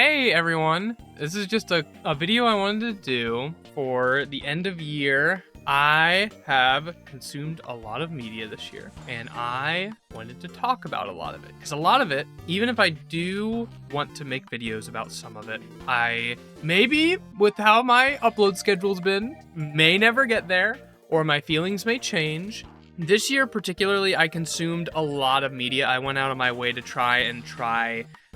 Hey everyone, this is just a video I wanted to do for the end of year. I have consumed a lot of media this year, and I wanted to talk about a lot of it. Because a lot of it, even if I do want to make videos about some of it, I maybe, with how my upload schedule's been, may never get there, or my feelings may change. This year particularly, I consumed a lot of media. I went out of my way to try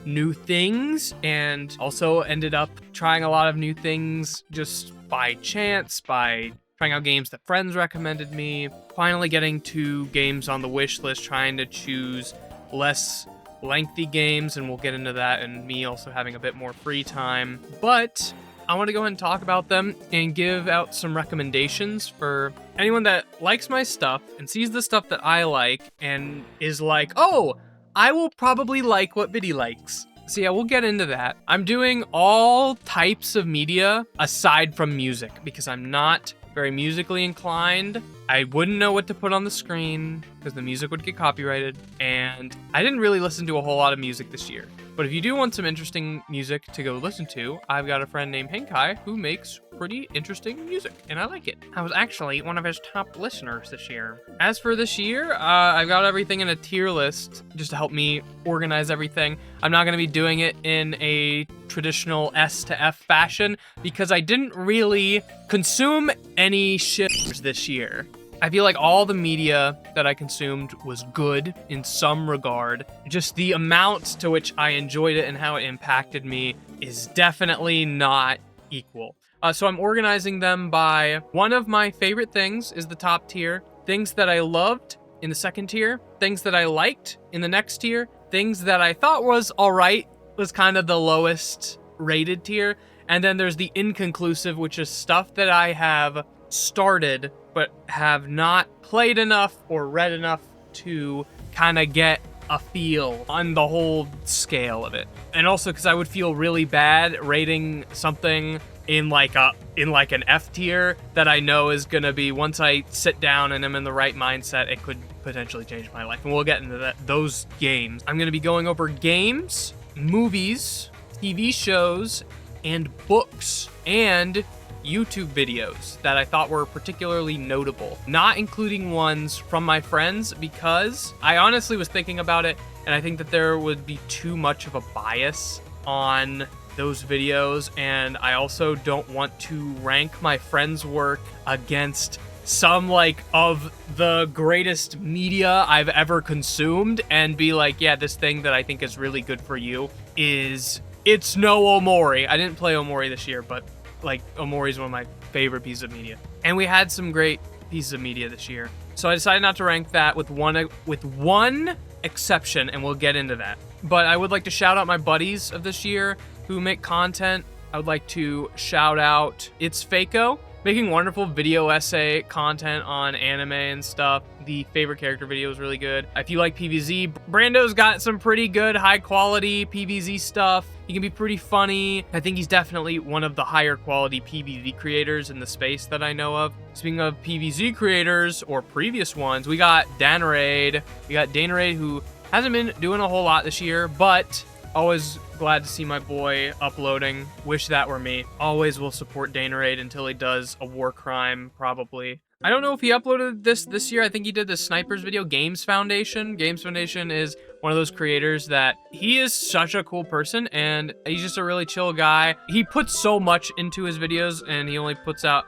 new things, and also ended up trying a lot of new things just by chance, by trying out games that friends recommended me, finally getting to games on the wish list, trying to choose less lengthy games, and we'll get into that, and me also having a bit more free time. But I want to go ahead and talk about them and give out some recommendations for anyone that likes my stuff and sees the stuff that I like and is like, oh, I will probably like what Viddy likes. So yeah, we'll get into that. I'm doing all types of media aside from music because I'm not very musically inclined. I wouldn't know what to put on the screen because the music would get copyrighted, and I didn't really listen to a whole lot of music this year. But if you do want some interesting music to go listen to, I've got a friend named Henkai who makes pretty interesting music, and I like it. I was actually one of his top listeners this year. As for this year, I've got everything in a tier list just to help me organize everything. I'm not going to be doing it in a traditional S to F fashion because I didn't really consume any shit this year. I feel like all the media that I consumed was good in some regard. Just the amount to which I enjoyed it and how it impacted me is definitely not equal. So I'm organizing them by one of my favorite things is the top tier, things that I loved in the second tier, things that I liked in the next tier, things that I thought was all right was kind of the lowest rated tier, and then there's the inconclusive, which is stuff that I have started but have not played enough or read enough to kind of get a feel on the whole scale of it. And also because I would feel really bad rating something in like an F tier that I know is gonna be, once I sit down and I'm in the right mindset, it could potentially change my life. And we'll get into those games. I'm gonna be going over games, movies, TV shows, and books, and YouTube videos that I thought were particularly notable, not including ones from my friends, because I honestly was thinking about it, and I think that there would be too much of a bias on those videos, and I also don't want to rank my friends' work against some of the greatest media I've ever consumed and be like, yeah, this thing that I think is really good for you it's no Omori. I didn't play Omori this year, but Omori is one of my favorite pieces of media. And we had some great pieces of media this year. So I decided not to rank that with one exception, and we'll get into that. But I would like to shout out my buddies of this year who make content. I would like to shout out It's Fako, making wonderful video essay content on anime and stuff. The favorite character video is really good. If you like PvZ, Brando's got some pretty good high quality PvZ stuff. He can be pretty funny. I think he's definitely one of the higher quality PvZ creators in the space that I know of. Speaking of PvZ creators, or previous ones, we got Danaraid. We got Danaraid, who hasn't been doing a whole lot this year, but always glad to see my boy uploading. Wish that were me. Always will support Danaraid until he does a war crime, probably. I don't know if he uploaded this year. I think he did the snipers video, Games Foundation. Games Foundation is one of those creators that he is such a cool person, and he's just a really chill guy. He puts so much into his videos, and he only puts out,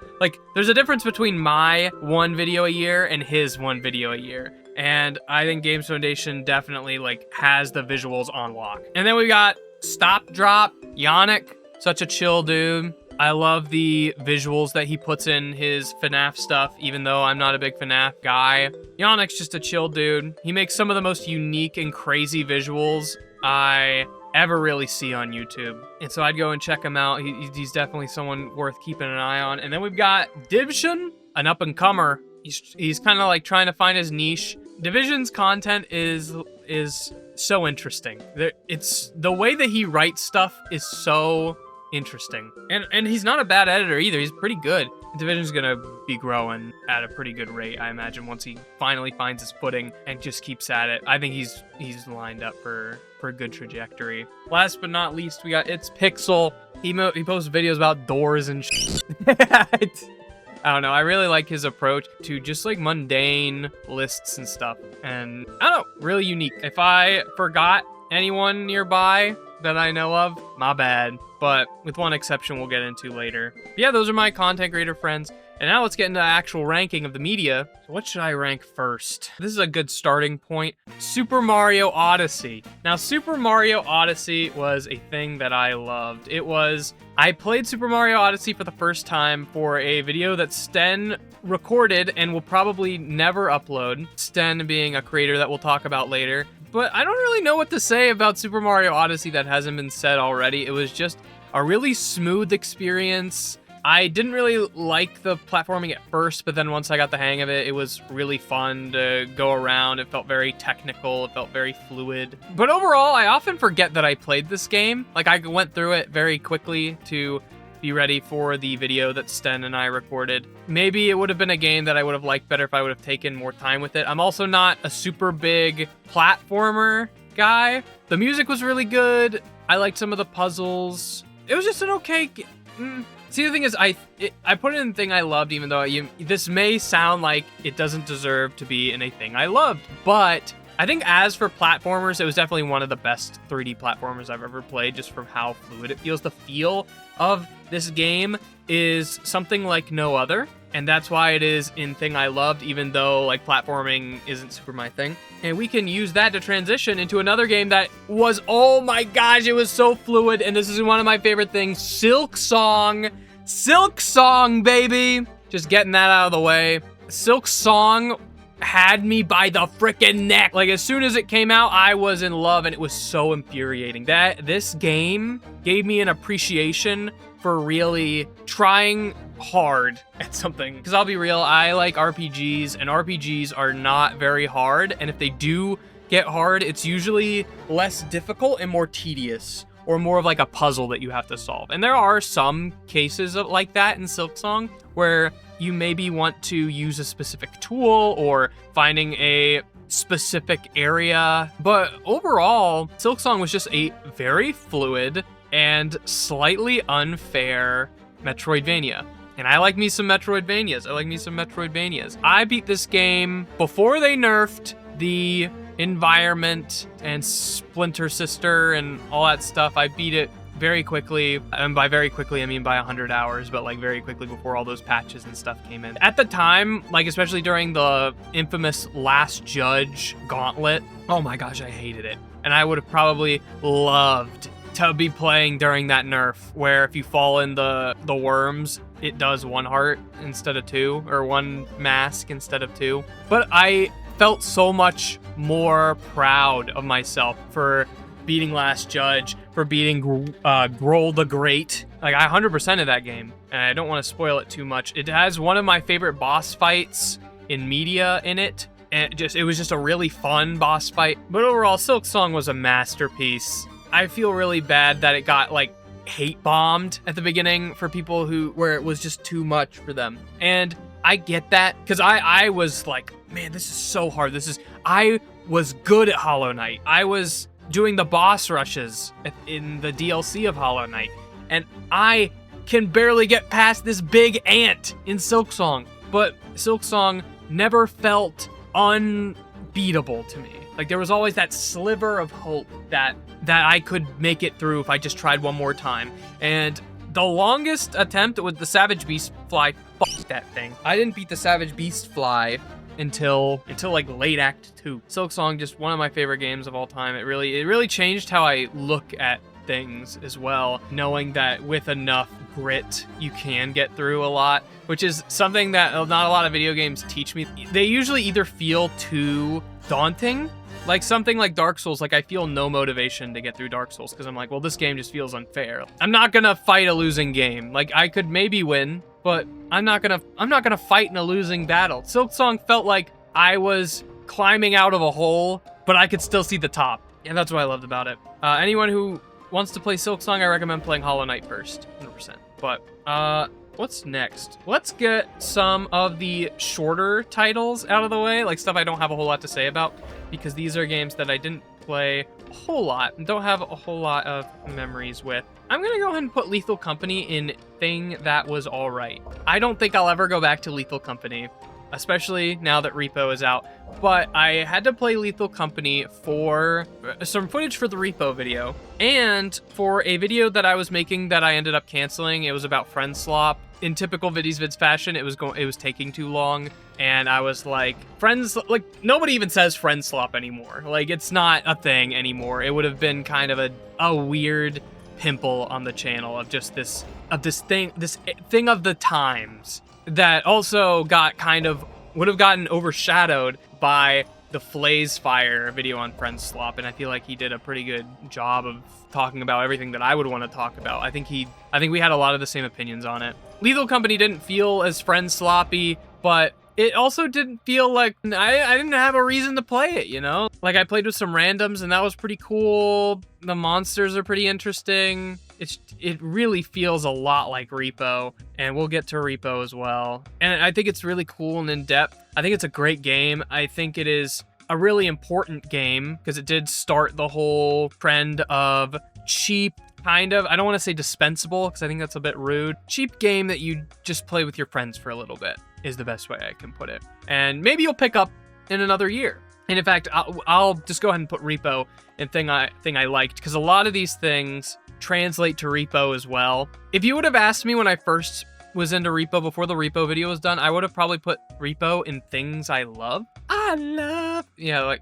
there's a difference between my one video a year and his one video a year. And I think Games Foundation definitely has the visuals on lock. And then we got Stop Drop, Yannick, such a chill dude. I love the visuals that he puts in his FNAF stuff, even though I'm not a big FNAF guy. Yannick's just a chill dude. He makes some of the most unique and crazy visuals I ever really see on YouTube. And so I'd go and check him out. He's definitely someone worth keeping an eye on. And then we've got Division, an up-and-comer. He's kind of trying to find his niche. Division's content is so interesting. It's the way that he writes stuff is so interesting. And he's not a bad editor either. He's pretty good. Division's gonna be growing at a pretty good rate, I imagine, once he finally finds his footing and just keeps at it. I think he's lined up for a good trajectory. Last but not least, we got It's Pixel. He posts videos about doors and shit. I don't know. I really like his approach to just like mundane lists and stuff. And I don't know, really unique. If I forgot anyone nearby that I know of, my bad. But with one exception we'll get into later. But yeah, those are my content creator friends. And now let's get into the actual ranking of the media. So what should I rank first? This is a good starting point. Super Mario Odyssey. Now, Super Mario Odyssey was a thing that I loved. I played Super Mario Odyssey for the first time for a video that Sten recorded and will probably never upload. Sten being a creator that we'll talk about later. But I don't really know what to say about Super Mario Odyssey that hasn't been said already. It was just a really smooth experience. I didn't really like the platforming at first, but then once I got the hang of it, it was really fun to go around. It felt very technical. It felt very fluid. But overall, I often forget that I played this game. Like, I went through it very quickly to be ready for the video that Sten and I recorded. Maybe it would have been a game that I would have liked better if I would have taken more time with it. I'm also not a super big platformer guy. The music was really good. I liked some of the puzzles. It was just an okay See, the thing is, I put it in the thing I loved, even though this may sound like it doesn't deserve to be in a thing I loved. But I think as for platformers, it was definitely one of the best 3D platformers I've ever played, just from how fluid it feels. The feel of this game is something like no other. And that's why it is in thing I loved, even though like platforming isn't super my thing. And we can use that to transition into another game that was, oh my gosh, it was so fluid. And this is one of my favorite things, Silk Song. Silk Song, baby. Just getting that out of the way. Silk Song had me by the freaking neck. Like, as soon as it came out, I was in love, and it was so infuriating. This game gave me an appreciation for really trying hard at something. Because I'll be real, I like RPGs, and RPGs are not very hard, and if they do get hard, it's usually less difficult and more tedious, or more of like a puzzle that you have to solve. And there are some cases like that in Silksong, where you maybe want to use a specific tool or finding a specific area. But overall, Silksong was just a very fluid and slightly unfair Metroidvania. And I like me some Metroidvanias. I beat this game before they nerfed the environment and Splinter Sister and all that stuff. I beat it very quickly, and by very quickly I mean by 100 hours, but like very quickly before all those patches and stuff came in. At the time, like especially during the infamous Last Judge gauntlet, oh my gosh, I hated it. And I would have probably loved to be playing during that nerf, where if you fall in the worms, it does 1 heart instead of 2, or 1 mask instead of 2. But I felt so much more proud of myself for beating Last Judge, for beating Grohl the Great. Like, I 100%ed that game, and I don't want to spoil it too much. It has one of my favorite boss fights in media in it, and it was just a really fun boss fight. But overall, Silksong was a masterpiece. I feel really bad that it got like hate bombed at the beginning for people where it was just too much for them. And I get that, because I was like, man, this is so hard. I was good at Hollow Knight. I was doing the boss rushes in the DLC of Hollow Knight, and I can barely get past this big ant in Silksong. But Silksong never felt unbeatable to me. Like, there was always that sliver of hope that I could make it through if I just tried one more time. And the longest attempt was the Savage Beast Fly. Fuck that thing. I didn't beat the Savage Beast Fly until like late Act 2. Silksong, just one of my favorite games of all time. It really changed how I look at things as well, knowing that with enough grit you can get through a lot, which is something that not a lot of video games teach me. They usually either feel too daunting, like something like Dark Souls. Like, I feel no motivation to get through Dark Souls because I'm like, well, this game just feels unfair. I'm not gonna fight a losing game. Like, I could maybe win, but I'm not gonna fight in a losing battle. Silksong felt like I was climbing out of a hole, but I could still see the top, and that's what I loved about it. Anyone who wants to play Silksong, I recommend playing Hollow Knight first, 100%. But what's next? Let's get some of the shorter titles out of the way, like stuff I don't have a whole lot to say about, because these are games that I didn't play a whole lot and don't have a whole lot of memories with. I'm gonna go ahead and put Lethal Company in thing that was all right. I don't think I'll ever go back to Lethal Company, especially now that Repo is out. But I had to play Lethal Company for some footage for the Repo video, and for a video that I was making that I ended up canceling. It was about friend slop. In typical Vids fashion, it was taking too long, and I was like, nobody even says friend slop anymore. Like, it's not a thing anymore. It would have been kind of a weird pimple on the channel of just this thing of the times that also would have gotten overshadowed by the Flays Fire video on Friend Slop, and I feel like he did a pretty good job of talking about everything that I would want to talk about. I think we had a lot of the same opinions on it. Lethal Company didn't feel as friend sloppy, but it also didn't feel like I didn't have a reason to play it, you know? Like, I played with some randoms, and that was pretty cool. The monsters are pretty interesting. It really feels a lot like Repo, and we'll get to Repo as well. And I think it's really cool and in-depth. I think it's a great game. I think it is a really important game because it did start the whole trend of cheap, kind of, I don't want to say dispensable because I think that's a bit rude. Cheap game that you just play with your friends for a little bit is the best way I can put it. And maybe you'll pick up in another year. And in fact, I'll just go ahead and put Repo in thing I liked, because a lot of these things translate to Repo as well. If you would have asked me when I first was into Repo before the Repo video was done, I would have probably put Repo in things I love. Yeah, like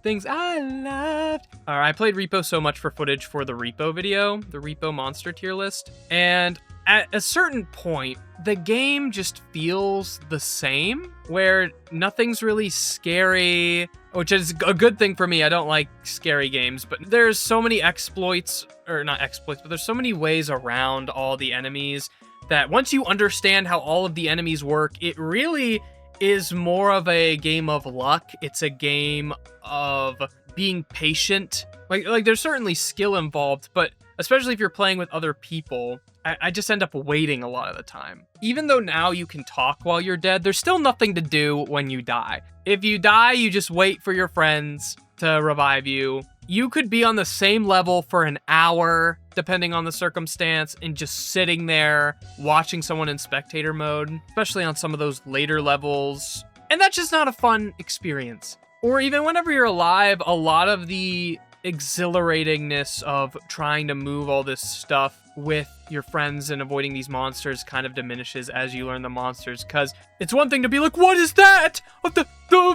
things I loved. I played Repo so much for footage for the Repo video, the Repo monster tier list, and at a certain point, the game just feels the same, where nothing's really scary, which is a good thing for me. I don't like scary games, but there's so many exploits, or not exploits, but there's so many ways around all the enemies that once you understand how all of the enemies work, it really is more of a game of luck. It's a game of being patient. Like there's certainly skill involved, but especially if you're playing with other people, I just end up waiting a lot of the time. Even though now you can talk while you're dead, there's still nothing to do when you die. If you die, you just wait for your friends to revive you. You could be on the same level for an hour, depending on the circumstance, and just sitting there watching someone in spectator mode, especially on some of those later levels. And that's just not a fun experience. Or even whenever you're alive, a lot of the exhilaratingness of trying to move all this stuff with your friends and avoiding these monsters kind of diminishes as you learn the monsters, because it's one thing to be like, what is that? The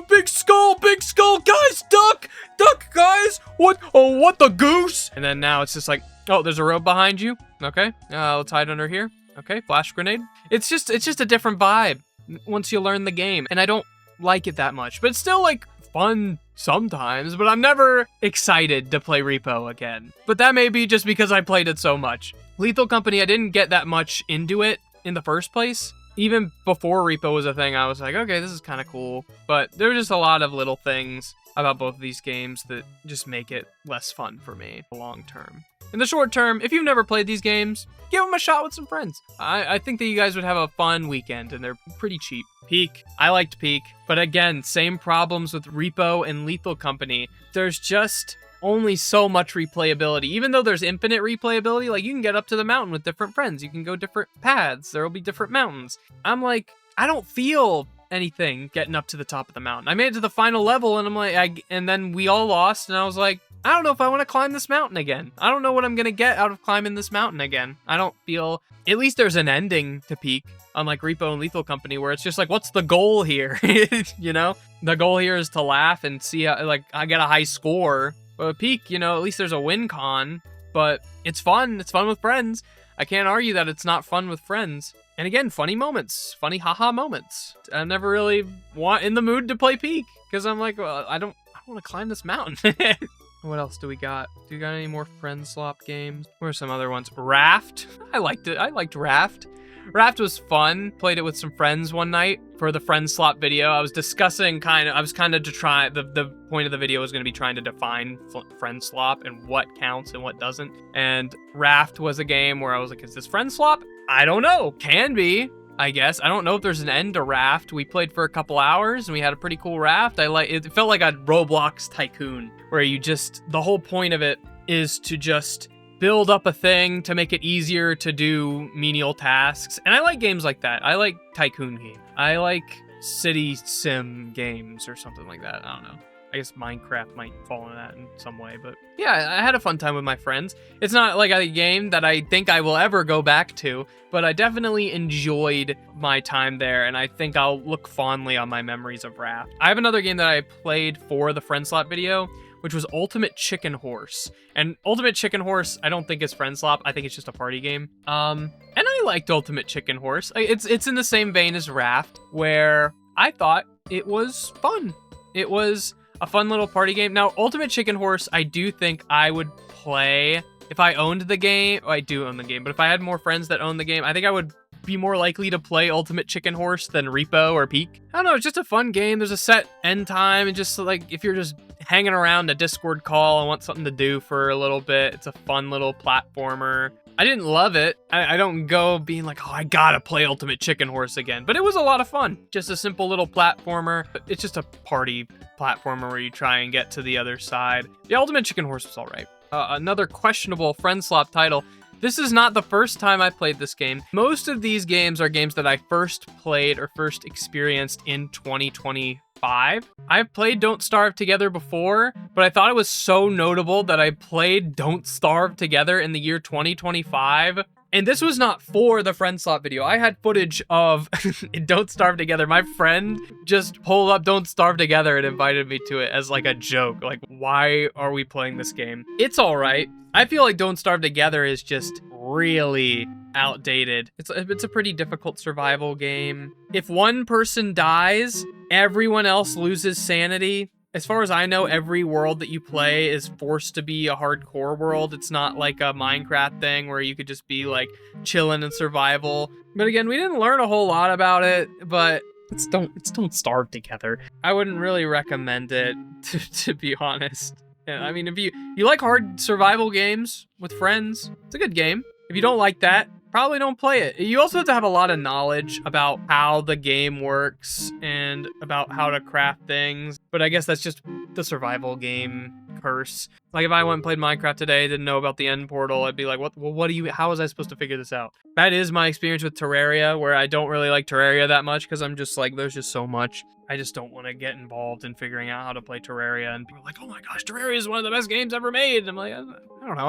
big skull, guys, duck, guys, what the goose? And then now it's just like, oh, there's a rope behind you, okay, let's hide under here, okay, flash grenade. It's just a different vibe once you learn the game, and I don't like it that much, but it's still like fun sometimes, but I'm never excited to play Repo again. But that may be just because I played it so much. Lethal Company, I didn't get that much into it in the first place. Even before Repo was a thing, I was like, okay, this is kind of cool. But there were just a lot of little things about both of these games that just make it less fun for me long term. In the short term, if you've never played these games, give them a shot with some friends. I think that you guys would have a fun weekend, and they're pretty cheap. Peak, I liked Peak, but again, same problems with Repo and Lethal Company. There's just only so much replayability. Even though there's infinite replayability, like you can get up to the mountain with different friends. You can go different paths. There will be different mountains. I'm like, I don't feel anything getting up to the top of the mountain. I made it to the final level, and I'm like, and then we all lost, and I was like, I don't know if I want to climb this mountain again. I don't know what I'm going to get out of climbing this mountain again. I don't feel, at least there's an ending to Peak, unlike Repo and Lethal Company, where it's just like, what's the goal here? You know, the goal here is to laugh and see how, like, I get a high score. But with Peak, you know, at least there's a win con, but it's fun. It's fun with friends. I can't argue that it's not fun with friends. And again, funny moments, funny haha moments. I'm never really in the mood to play Peak because I'm like, well, I don't want to climb this mountain. What else do we got? Do we got any more friend slop games? What are some other ones? Raft. I liked it. I liked Raft. Raft was fun. Played it with some friends one night for the friend slop video. I was discussing the point of the video was going to be trying to define friend slop and what counts and what doesn't. And Raft was a game where I was like, is this friend slop? I don't know. Can be, I guess. I don't know if there's an end to Raft. We played for a couple hours and we had a pretty cool raft. It felt like a Roblox tycoon where the whole point of it is to just build up a thing to make it easier to do menial tasks. And I like games like that. I like tycoon games. I like city sim games or something like that. I don't know. I guess Minecraft might fall into that in some way, but yeah, I had a fun time with my friends. It's not like a game that I think I will ever go back to, but I definitely enjoyed my time there, and I think I'll look fondly on my memories of Raft. I have another game that I played for the friend slot video, which was Ultimate Chicken Horse. And Ultimate Chicken Horse, I don't think is friend slop. I think it's just a party game. And I liked Ultimate Chicken Horse. It's in the same vein as Raft, where I thought it was fun. It was a fun little party game. Now, Ultimate Chicken Horse, I do think I would play if I owned the game. Oh, I do own the game, but if I had more friends that own the game, I think I would be more likely to play Ultimate Chicken Horse than Repo or Peak. I don't know, it's just a fun game. There's a set end time, and just like if you're just hanging around a Discord call and want something to do for a little bit, it's a fun little platformer. I didn't love it. I don't go being like, oh, I gotta play Ultimate Chicken Horse again. But it was a lot of fun. Just a simple little platformer. It's just a party platformer where you try and get to the other side. The Ultimate Chicken Horse was all right. Another questionable friend slop title. This is not the first time I played this game. Most of these games are games that I first played or first experienced in 2025. I've played Don't Starve Together before, but I thought it was so notable that I played Don't Starve Together in the year 2025. And this was not for the friend slot video. I had footage of Don't Starve Together. My friend just pulled up Don't Starve Together and invited me to it as like a joke. Like, why are we playing this game? It's all right. I feel like Don't Starve Together is just really outdated. It's a pretty difficult survival game. If one person dies, everyone else loses sanity. As far as I know, every world that you play is forced to be a hardcore world. It's not like a Minecraft thing where you could just be like chilling in survival. But again, we didn't learn a whole lot about it, but it's Don't Starve Together. I wouldn't really recommend it, to be honest. Yeah, I mean, if you like hard survival games with friends, it's a good game. If you don't like that, probably don't play it. You also have to have a lot of knowledge about how the game works and about how to craft things. But I guess that's just the survival game curse. Like if I went and played Minecraft today, didn't know about the end portal, I'd be like, how was I supposed to figure this out? That is my experience with Terraria, where I don't really like Terraria that much because I'm just like, there's just so much. I just don't want to get involved in figuring out how to play Terraria. And people are like, oh my gosh, Terraria is one of the best games ever made. And I'm like, I don't know.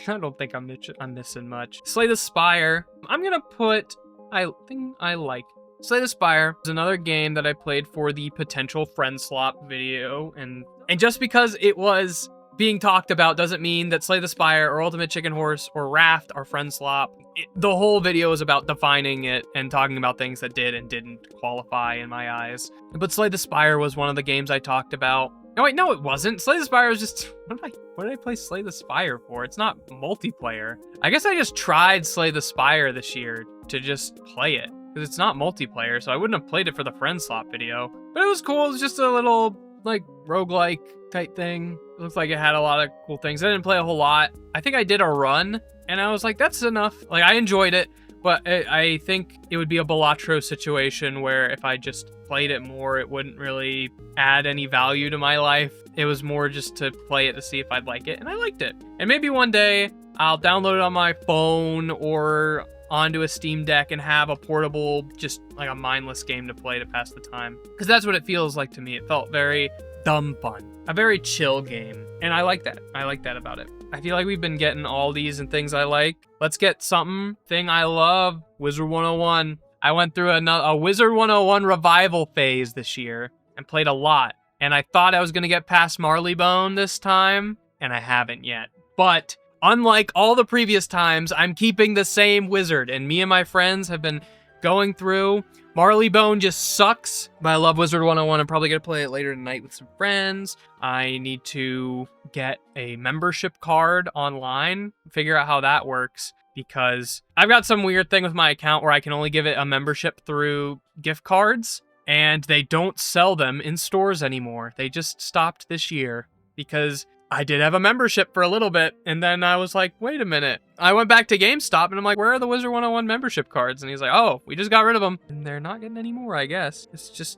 I don't think I'm missing much. Slay the Spire. I'm gonna put, Slay the Spire is another game that I played for the potential friend slop video. And just because it was being talked about doesn't mean that Slay the Spire or Ultimate Chicken Horse or Raft are friend slop. The whole video is about defining it and talking about things that did and didn't qualify in my eyes. But Slay the Spire was one of the games I talked about. No, wait, no, it wasn't. Slay the Spire was just... What did I play Slay the Spire for? It's not multiplayer. I guess I just tried Slay the Spire this year to just play it. Because it's not multiplayer, so I wouldn't have played it for the friend slop video. But it was cool. It was just a little, like, roguelike type thing. It looked like it had a lot of cool things. I didn't play a whole lot. I think I did a run, and I was like, that's enough. Like, I enjoyed it. But I think it would be a Balatro situation where if I just played it more, it wouldn't really add any value to my life. It was more just to play it to see if I'd like it, and I liked it. And maybe one day I'll download it on my phone or onto a Steam Deck and have a portable, just like a mindless game to play to pass the time. Because that's what it feels like to me. It felt very dumb fun. A very chill game. And I like that. I like that about it. I feel like we've been getting all these and things I like. Let's get thing I love. Wizard 101. I went through a Wizard 101 revival phase this year and played a lot. And I thought I was going to get past Marleybone this time, and I haven't yet. But unlike all the previous times, I'm keeping the same wizard, and me and my friends have been going through. Marleybone just sucks, but I love Wizard 101. I'm probably going to play it later tonight with some friends. I need to get a membership card online, figure out how that works, because I've got some weird thing with my account where I can only give it a membership through gift cards, and they don't sell them in stores anymore. They just stopped this year because I did have a membership for a little bit, and then I was like, wait a minute. I went back to GameStop, and I'm like, where are the Wizard 101 membership cards? And he's like, oh, we just got rid of them. And they're not getting any more, I guess. It's just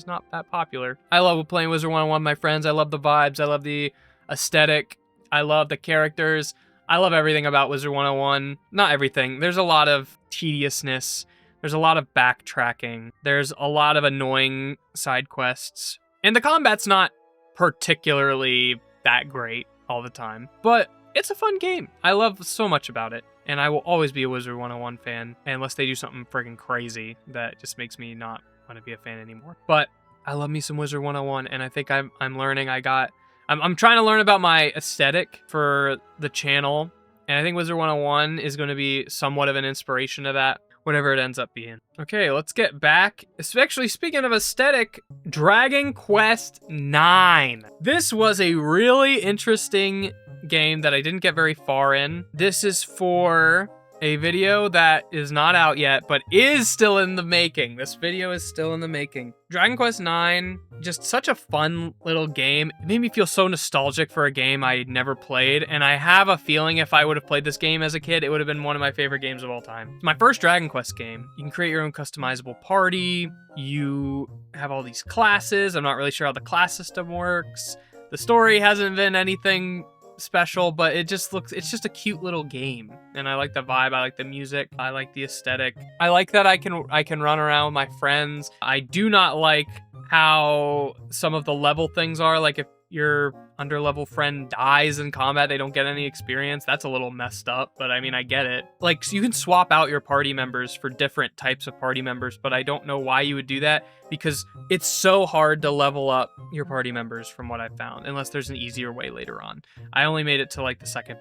not that popular. I love playing Wizard 101 with my friends. I love the vibes. I love the aesthetic. I love the characters. I love everything about Wizard 101. Not everything. There's a lot of tediousness. There's a lot of backtracking. There's a lot of annoying side quests. And the combat's not particularly that great all the time, but it's a fun game. I love so much about it, and I will always be a Wizard 101 fan unless they do something friggin' crazy that just makes me not want to be a fan anymore. But I love me some Wizard 101, and I think I'm learning. I'm trying to learn about my aesthetic for the channel, and I think Wizard 101 is going to be somewhat of an inspiration to that, whatever it ends up being. Okay, let's get back. Especially speaking of aesthetic, Dragon Quest IX. This was a really interesting game that I didn't get very far in. This is for a video that is not out yet, but is still in the making. This video is still in the making. Dragon Quest IX, just such a fun little game. It made me feel so nostalgic for a game I never played, and I have a feeling if I would have played this game as a kid, it would have been one of my favorite games of all time. It's my first Dragon Quest game. You can create your own customizable party. You have all these classes. I'm not really sure how the class system works. The story hasn't been anything special, but it's just a cute little game, and I like the vibe. I like the music. I like the aesthetic. I like that I can run around with my friends. I do not like how some of the level things are. Like if your underlevel friend dies in combat, they don't get any experience. That's a little messed up, but I mean, I get it. Like, so you can swap out your party members for different types of party members, but I don't know why you would do that, because it's so hard to level up your party members from what I've found, unless there's an easier way later on. I only made it to like the second,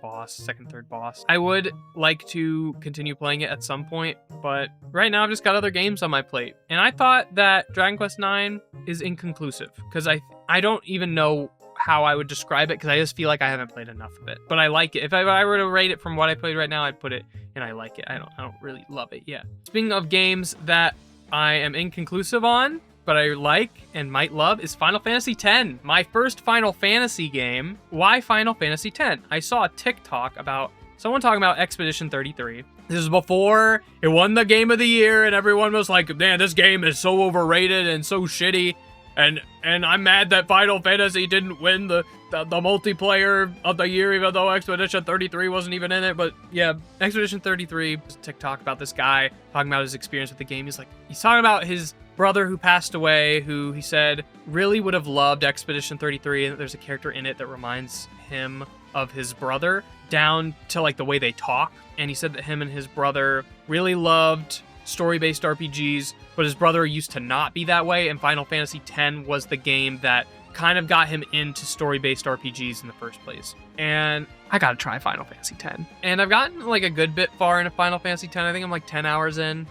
third boss. I would like to continue playing it at some point, but right now I've just got other games on my plate. And I thought that Dragon Quest IX is inconclusive, because I don't even know how I would describe it, because I just feel like I haven't played enough of it. But I like it. If I were to rate it from what I played right now, I'd put it, and I like it. I don't really love it yet. Speaking of games that I am inconclusive on, but I like and might love, is Final Fantasy X. My first Final Fantasy game. Why Final Fantasy X? I saw a TikTok about someone talking about Expedition 33. This is before it won the Game of the Year, and everyone was like, man, this game is so overrated and so shitty. And I'm mad that Final Fantasy didn't win the multiplayer of the year, even though Expedition 33 wasn't even in it. But yeah, Expedition 33, TikTok about this guy talking about his experience with the game. He's talking about his brother who passed away, who he said really would have loved Expedition 33, and there's a character in it that reminds him of his brother, down to like the way they talk. And he said that him and his brother really loved story-based RPGs, but his brother used to not be that way, and Final Fantasy X was the game that kind of got him into story-based RPGs in the first place. And I gotta try Final Fantasy X. And I've gotten like a good bit far into Final Fantasy X. I think I'm like 10 hours in.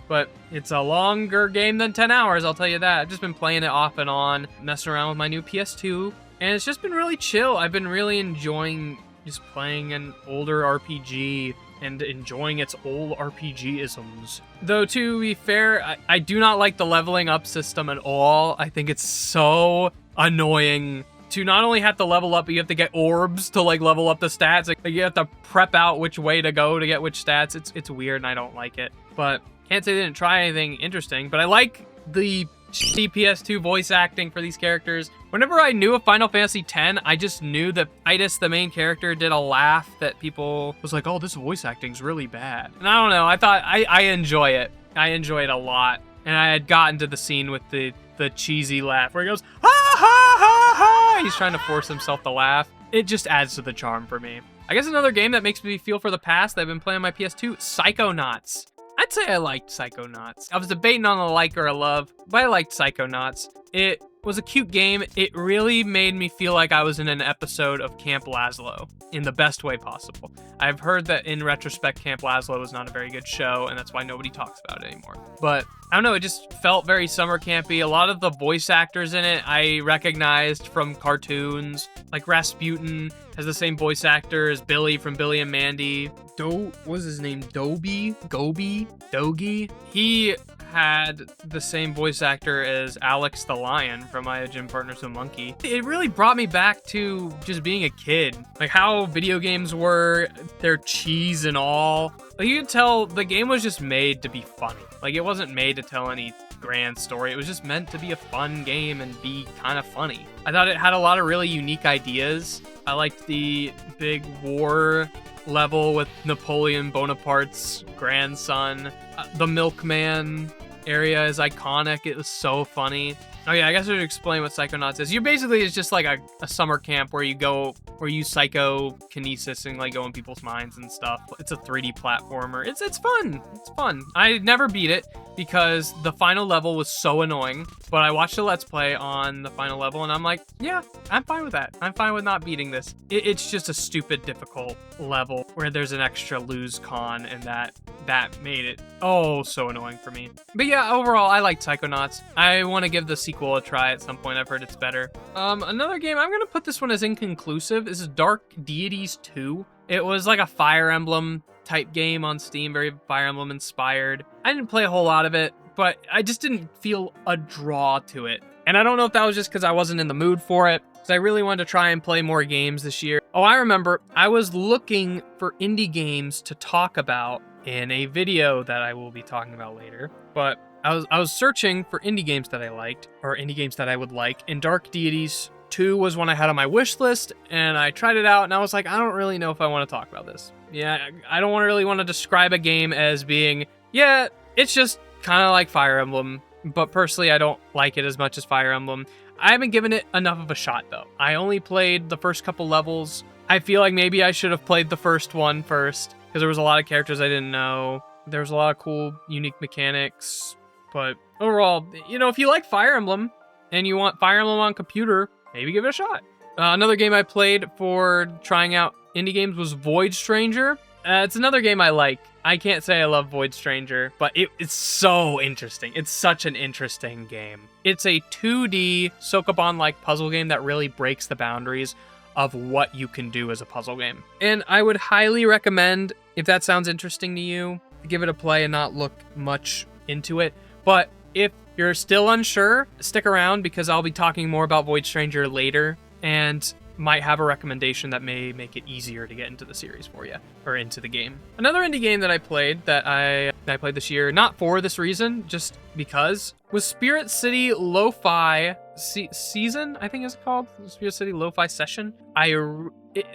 But it's a longer game than 10 hours, I'll tell you that. I've just been playing it off and on, messing around with my new PS2, and it's just been really chill. I've been really enjoying just playing an older RPG and enjoying its old RPG-isms. Though, to be fair, I do not like the leveling up system at all. I think it's so annoying to not only have to level up, but you have to get orbs to like level up the stats. Like you have to prep out which way to go to get which stats. It's weird and I don't like it. But can't say they didn't try anything interesting. But I like the PS2 voice acting for these characters. Whenever I knew of Final Fantasy X, I just knew that Titus, the main character, did a laugh that people was like, oh, this voice acting's really bad. And I don't know, I thought, I enjoy it. I enjoy it a lot. And I had gotten to the scene with the cheesy laugh where he goes, ha ha ha ha! He's trying to force himself to laugh. It just adds to the charm for me. I guess another game that makes me feel for the past that I've been playing on my PS2, Psychonauts. I'd say I liked Psychonauts. I was debating on a like or a love, but I liked Psychonauts. It was a cute game. It really made me feel like I was in an episode of Camp Lazlo in the best way possible. I've heard that in retrospect, Camp Lazlo is not a very good show, and that's why nobody talks about it anymore. But I don't know, it just felt very summer campy. A lot of the voice actors in it I recognized from cartoons. Like Rasputin has the same voice actor as Billy from Billy and Mandy. what was his name? Dogi? He had the same voice actor as Alex the Lion from My Gym Partner's a Monkey. It really brought me back to just being a kid. Like how video games were, their cheese and all. Like you could tell the game was just made to be funny. Like it wasn't made to tell any grand story. It was just meant to be a fun game and be kind of funny. I thought it had a lot of really unique ideas. I liked the big war level with Napoleon Bonaparte's grandson. The milkman area is iconic. It was so funny. Oh yeah, I guess I should explain what Psychonauts is. You basically, it's just like a summer camp where you use psychokinesis and like go in people's minds and stuff. It's a 3D platformer. It's fun. It's fun. I never beat it because the final level was so annoying, but I watched a Let's Play on the final level and I'm like, yeah, I'm fine with that. I'm fine with not beating this. It's just a stupid difficult level where there's an extra lose con and that made it so annoying for me. But yeah, overall, I like Psychonauts. I want to give the sequel a try at some point. I've heard it's better. Another game, I'm going to put this one as inconclusive. This is Dark Deities 2. It was like a Fire Emblem type game on Steam, very Fire Emblem inspired. I didn't play a whole lot of it, but I just didn't feel a draw to it. And I don't know if that was just because I wasn't in the mood for it, because I really wanted to try and play more games this year. Oh, I remember I was looking for indie games to talk about in a video that I will be talking about later, but I was searching for indie games that I liked, or indie games that I would like, and Dark Deities 2 was one I had on my wish list, and I tried it out, and I was like, I don't really know if I want to talk about this. Yeah, I don't really want to describe a game as being, yeah, it's just kind of like Fire Emblem, but personally, I don't like it as much as Fire Emblem. I haven't given it enough of a shot, though. I only played the first couple levels. I feel like maybe I should have played the first one first, because there was a lot of characters I didn't know. There was a lot of cool, unique mechanics. But overall, you know, if you like Fire Emblem and you want Fire Emblem on computer, maybe give it a shot. Another game I played for trying out indie games was Void Stranger. It's another game I like. I can't say I love Void Stranger, but it's so interesting. It's such an interesting game. It's a 2D Sokoban-like puzzle game that really breaks the boundaries of what you can do as a puzzle game. And I would highly recommend, if that sounds interesting to you, give it a play and not look much into it. But if you're still unsure, stick around because I'll be talking more about Void Stranger later and might have a recommendation that may make it easier to get into the series for you, or into the game. Another indie game that I played that I played this year, not for this reason, just because, was Spirit City Lo-Fi Season, I think it's called. Spirit City Lo-Fi Session.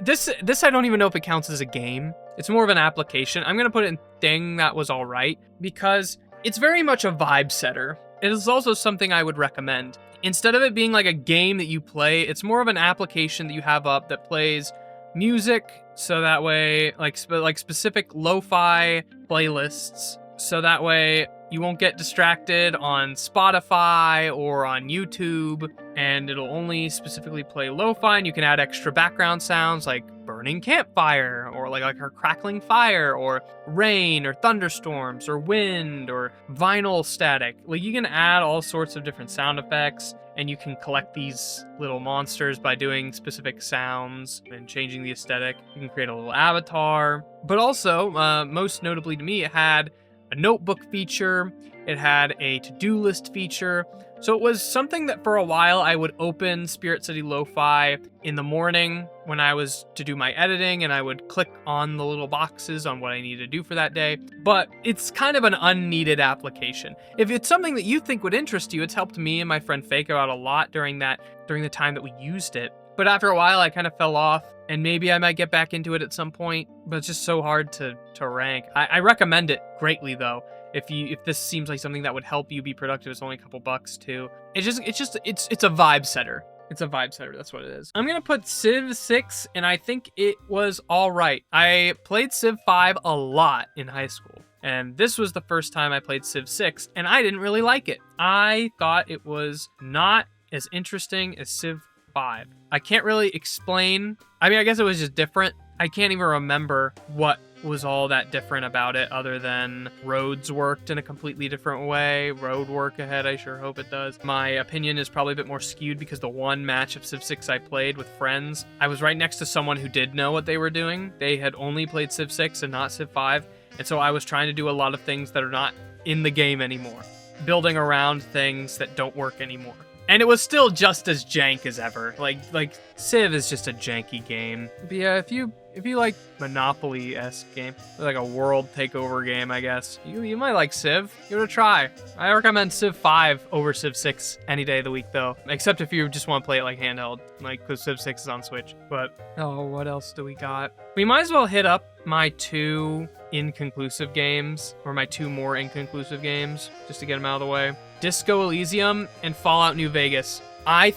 This I don't even know if it counts as a game. It's more of an application. I'm gonna put it in thing that was all right because it's very much a vibe setter. It is also something I would recommend. Instead of it being like a game that you play, it's more of an application that you have up that plays music, so that way, like specific lo-fi playlists, so that way you won't get distracted on Spotify or on YouTube, and it'll only specifically play lo-fi, and you can add extra background sounds like burning campfire, or like a crackling fire, or rain, or thunderstorms, or wind, or vinyl static. Like you can add all sorts of different sound effects, and you can collect these little monsters by doing specific sounds and changing the aesthetic. You can create a little avatar, but also, most notably to me, it had a notebook feature, it had a to-do list feature. So it was something that for a while I would open Spirit City Lo-Fi in the morning when I was to do my editing, and I would click on the little boxes on what I needed to do for that day. But it's kind of an unneeded application. If it's something that you think would interest you, it's helped me and my friend Fake out a lot during the time that we used it. But after a while, I kind of fell off, and maybe I might get back into it at some point, but it's just so hard to rank. I recommend it greatly, though. If this seems like something that would help you be productive, it's only a couple bucks too. It's a vibe setter. It's a vibe setter, that's what it is. I'm gonna put Civ 6, and I think it was all right. I played Civ 5 a lot in high school, and this was the first time I played Civ 6, and I didn't really like it. I thought it was not as interesting as Civ 5. I can't really explain. I mean, I guess it was just different. I can't even remember what was all that different about it other than roads worked in a completely different way. Road work ahead, I sure hope it does. My opinion is probably a bit more skewed because the one match of Civ 6 I played with friends, I was right next to someone who did know what they were doing. They had only played Civ 6 and not Civ 5, and so I was trying to do a lot of things that are not in the game anymore, building around things that don't work anymore. And it was still just as jank as ever. Like Civ is just a janky game. But yeah, if you like Monopoly-esque game, like a world takeover game, I guess, you might like Civ. Give it a try. I recommend Civ 5 over Civ 6 any day of the week, though. Except if you just want to play it like handheld, like because Civ 6 is on Switch. But, oh, what else do we got? We might as well hit up my 2 inconclusive games, or my 2 more inconclusive games, just to get them out of the way. Disco Elysium and Fallout New Vegas. I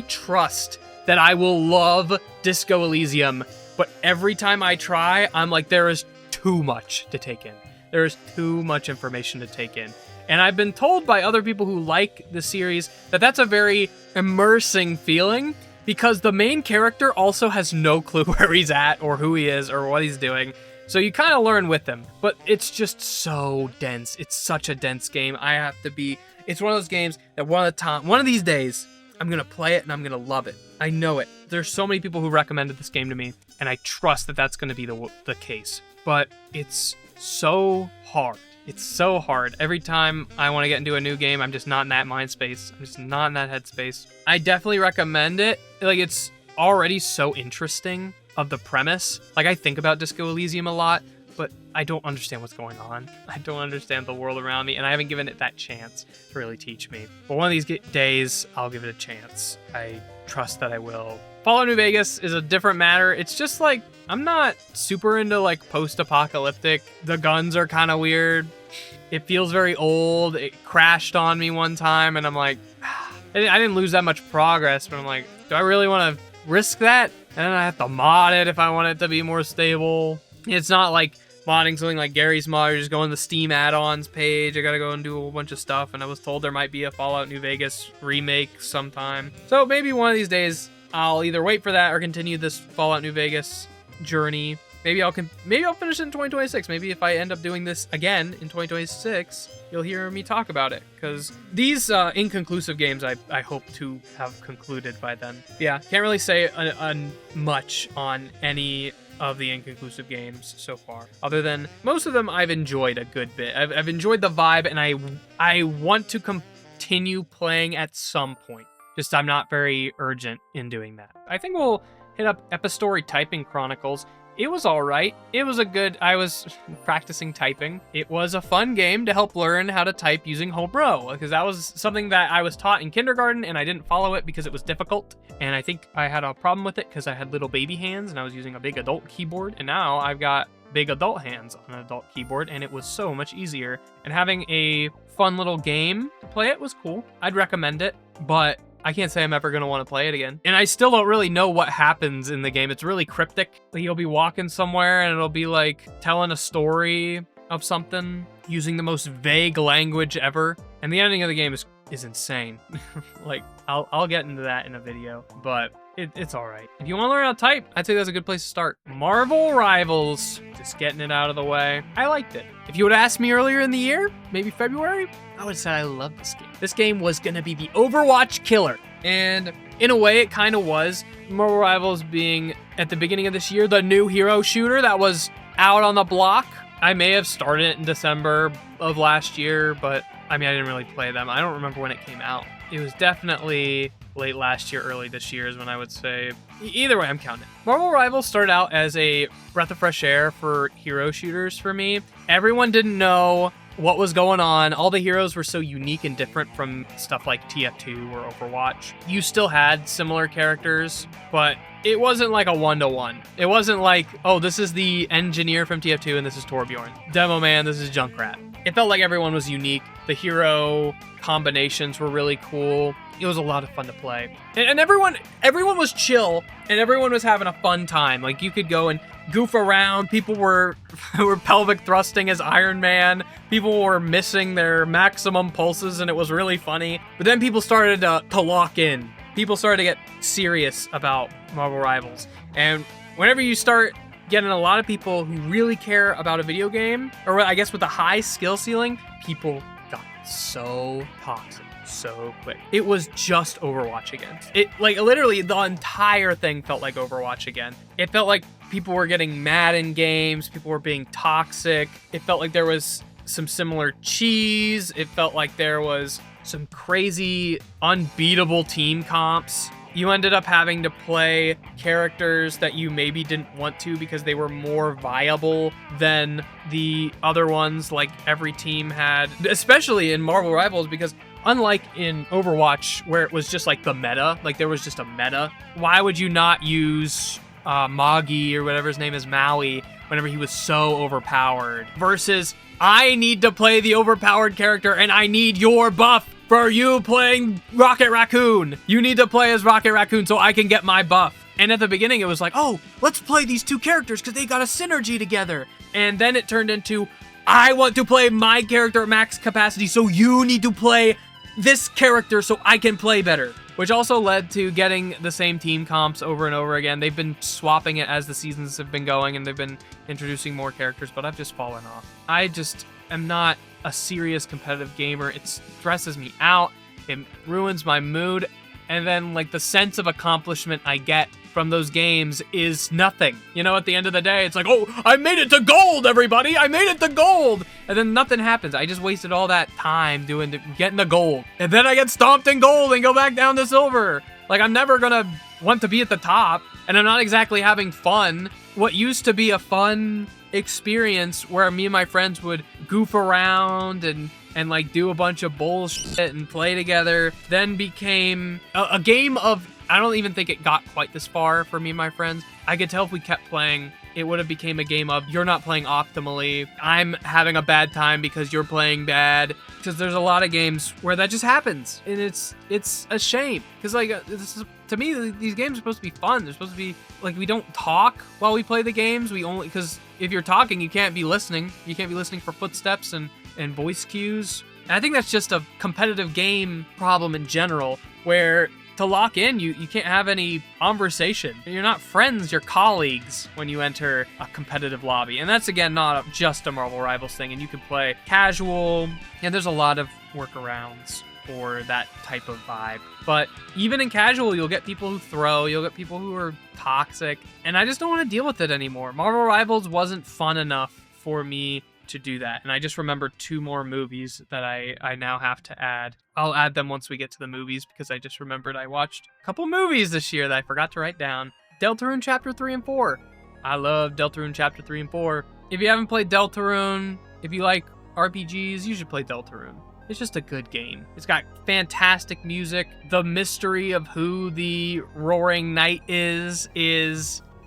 trust that I will love Disco Elysium, but every time I try, I'm like, there is too much to take in. There is too much information to take in. And I've been told by other people who like the series that that's a very immersing feeling, because the main character also has no clue where he's at or who he is or what he's doing. So you kind of learn with them, but it's just so dense. It's such a dense game. It's one of those games that one of these days, I'm gonna play it and I'm gonna love it. I know it. There's so many people who recommended this game to me, and I trust that that's gonna be the case. But it's so hard. It's so hard. Every time I want to get into a new game, I'm just not in that mind space. I'm just not in that headspace. I definitely recommend it. Like, it's already so interesting of the premise. Like, I think about Disco Elysium a lot, but I don't understand what's going on. I don't understand the world around me, and I haven't given it that chance to really teach me. But one of these days, I'll give it a chance. I trust that I will. Fallout New Vegas is a different matter. It's just like, I'm not super into like post-apocalyptic. The guns are kind of weird. It feels very old. It crashed on me one time, and I'm like, I didn't lose that much progress, but I'm like, do I really want to risk that? And then I have to mod it if I want it to be more stable. It's not like modding something like Gary's Mod. You just go on the Steam add-ons page. I gotta go and do a whole bunch of stuff. And I was told there might be a Fallout New Vegas remake sometime. So maybe one of these days I'll either wait for that or continue this Fallout New Vegas journey. Maybe I'll finish it in 2026. Maybe if I end up doing this again in 2026, you'll hear me talk about it. Because these inconclusive games, I hope to have concluded by then. Yeah, can't really say much on any of the inconclusive games so far. Other than, most of them I've enjoyed a good bit. I've enjoyed the vibe, and I want to continue playing at some point. Just I'm not very urgent in doing that. I think we'll hit up Epistorytyping Chronicles. It was all right. I was practicing typing. It was a fun game to help learn how to type using Homebrew, because that was something that I was taught in kindergarten, and I didn't follow it because it was difficult. And I think I had a problem with it because I had little baby hands, and I was using a big adult keyboard, and now I've got big adult hands on an adult keyboard, and it was so much easier. And having a fun little game to play it was cool. I'd recommend it, but I can't say I'm ever going to want to play it again. And I still don't really know what happens in the game. It's really cryptic. Like, you'll be walking somewhere and it'll be like telling a story of something using the most vague language ever. And the ending of the game is insane. Like, I'll get into that in a video, but it's all right. If you want to learn how to type, I'd say that's a good place to start. Marvel Rivals, just getting it out of the way. I liked it. If you would have asked me earlier in the year, maybe February, I would have said I love this game. This game was going to be the Overwatch killer. And in a way, it kind of was. Marvel Rivals being, at the beginning of this year, the new hero shooter that was out on the block. I may have started it in December of last year, but I mean, I didn't really play them. I don't remember when it came out. It was definitely late last year, early this year is when I would say. Either way, I'm counting it. Marvel Rivals started out as a breath of fresh air for hero shooters for me. Everyone didn't know what was going on. All the heroes were so unique and different from stuff like TF2 or Overwatch. You still had similar characters, but it wasn't like a one-to-one. It wasn't like, oh, this is the engineer from TF2 and this is Torbjorn. Demo Man, this is Junkrat. It felt like everyone was unique. The hero combinations were really cool. It was a lot of fun to play. And everyone was chill, and everyone was having a fun time. Like, you could go and goof around. People were pelvic thrusting as Iron Man. People were missing their maximum pulses, and it was really funny. But then people started to lock in. People started to get serious about Marvel Rivals. And whenever you start getting a lot of people who really care about a video game, or I guess with a high skill ceiling, people got so toxic so quick. It was just Overwatch again. It, like, literally the entire thing felt like Overwatch again. It felt like people were getting mad in games, people were being toxic. It felt like there was some similar cheese. It felt like there was some crazy, unbeatable team comps. You ended up having to play characters that you maybe didn't want to because they were more viable than the other ones like every team had, especially in Marvel Rivals, because unlike in Overwatch where it was just like the meta, like there was just a meta, why would you not use Moggy or whatever his name is, Maui, whenever he was so overpowered, versus I need to play the overpowered character and I need your buff for you playing Rocket Raccoon. You need to play as Rocket Raccoon so I can get my buff. And at the beginning it was like, oh, let's play these two characters because they got a synergy together. And then it turned into, I want to play my character at max capacity, so you need to play this character so I can play better. Which also led to getting the same team comps over and over again. They've been swapping it as the seasons have been going and they've been introducing more characters, but I've just fallen off. I just am not a serious competitive gamer. It stresses me out. It ruins my mood. And then like the sense of accomplishment I get from those games is nothing. You know, at the end of the day, it's like, oh, I made it to gold, everybody. I made it to gold. And then nothing happens. I just wasted all that time getting the gold. And then I get stomped in gold and go back down to silver. Like, I'm never gonna want to be at the top. And I'm not exactly having fun. What used to be a fun experience where me and my friends would goof around and like do a bunch of bullshit and play together, then became a game of, I don't even think it got quite this far for me and my friends. I could tell if we kept playing, it would have became a game of, you're not playing optimally, I'm having a bad time because you're playing bad. Because there's a lot of games where that just happens, and it's a shame. Because like, to me, these games are supposed to be fun. They're supposed to be like, we don't talk while we play the games. We only, because if you're talking, you can't be listening. You can't be listening for footsteps and voice cues. And I think that's just a competitive game problem in general, where to lock in, you can't have any conversation. You're not friends, you're colleagues when you enter a competitive lobby. And that's, again, not just a Marvel Rivals thing. And you can play casual, and there's a lot of workarounds for that type of vibe. But even in casual, you'll get people who throw, you'll get people who are toxic, and I just don't want to deal with it anymore. Marvel Rivals wasn't fun enough for me to do that. And I just remembered 2 more movies that I now have to add. I'll add them once we get to the movies, because I just remembered I watched a couple movies this year that I forgot to write down. Deltarune Chapter 3 and 4. I love Deltarune Chapter 3 and 4. If you haven't played Deltarune, if you like RPGs, you should play Deltarune. It's just a good game. It's got fantastic music. The mystery of who the Roaring Knight is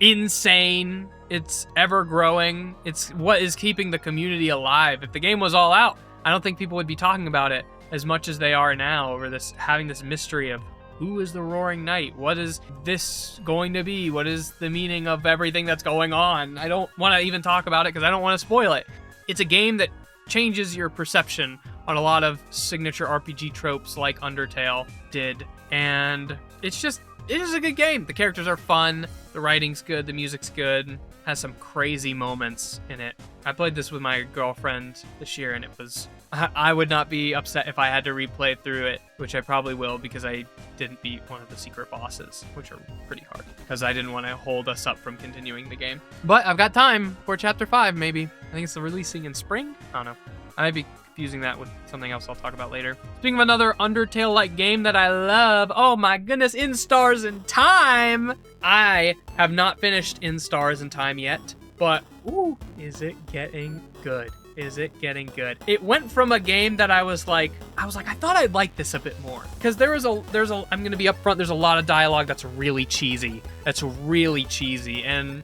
insane. It's ever growing. It's what is keeping the community alive. If the game was all out, I don't think people would be talking about it as much as they are now over this, having this mystery of who is the Roaring Knight? What is this going to be? What is the meaning of everything that's going on? I don't want to even talk about it because I don't want to spoil it. It's a game that changes your perception on a lot of signature RPG tropes like Undertale did. And it is a good game. The characters are fun. The writing's good. The music's good. Has some crazy moments in it. I played this with my girlfriend this year, and it was... I would not be upset if I had to replay through it, which I probably will, because I didn't beat one of the secret bosses, which are pretty hard, because I didn't want to hold us up from continuing the game. But I've got time for Chapter 5, maybe. I think it's releasing in spring? I don't know. I might be confusing that with something else I'll talk about later. Speaking of another Undertale-like game that I love, oh my goodness, In Stars in Time! I have not finished In Stars in Time yet, but ooh, is it getting good? Is it getting good? It went from a game that I was like, I thought I'd like this a bit more. Because I'm gonna be upfront, there's a lot of dialogue that's really cheesy. And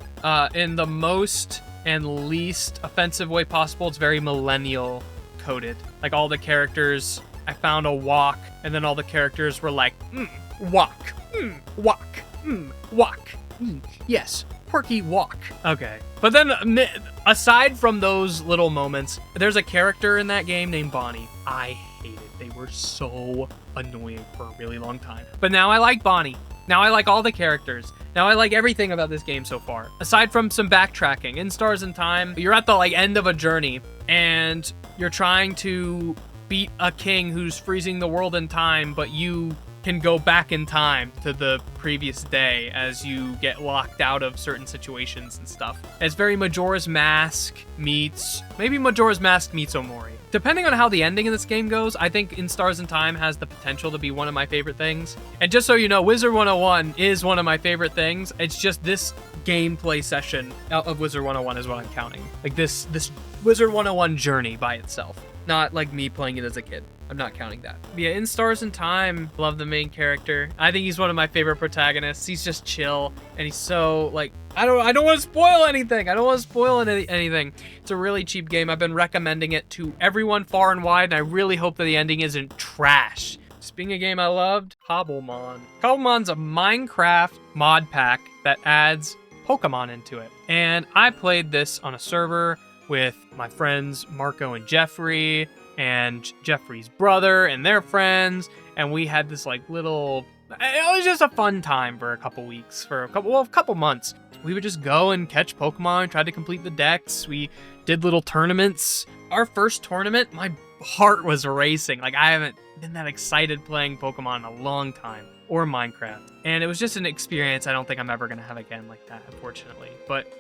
in the most and least offensive way possible, it's very millennial coded. Like, all the characters, I found a walk, and then all the characters were like, walk, walk, walk, yes, Porky walk. Okay. But then, aside from those little moments, there's a character in that game named Bonnie. I hated. They were so annoying for a really long time. But now I like Bonnie. Now I like all the characters. Now I like everything about this game so far. Aside from some backtracking. In Stars in Time, you're at the end of a journey, and you're trying to beat a king who's freezing the world in time, but you can go back in time to the previous day as you get locked out of certain situations and stuff. It's very Majora's Mask meets Omori. Depending on how the ending of this game goes, I think In Stars in Time has the potential to be one of my favorite things. And just so you know, Wizard 101 is one of my favorite things. It's just this gameplay session of Wizard 101 is what I'm counting. Like this Wizard 101 journey by itself. Not like me playing it as a kid. I'm not counting that. But yeah, In Stars in Time, love the main character. I think he's one of my favorite protagonists. He's just chill, and he's so like, I don't want to spoil anything. Anything. It's a really cheap game. I've been recommending it to everyone far and wide, and I really hope that the ending isn't trash. Just being a game I loved, Cobblemon. Cobblemon's a Minecraft mod pack that adds Pokemon into it. And I played this on a server with my friends Marco and Jeffrey, and Jeffrey's brother and their friends, and we had this it was just a fun time for a couple weeks, for a couple months. We would just go and catch Pokemon, try to complete the decks. We did little tournaments. Our first tournament, my heart was racing. I haven't been that excited playing Pokemon in a long time, or Minecraft. And it was just an experience I don't think I'm ever gonna have again like that, unfortunately. But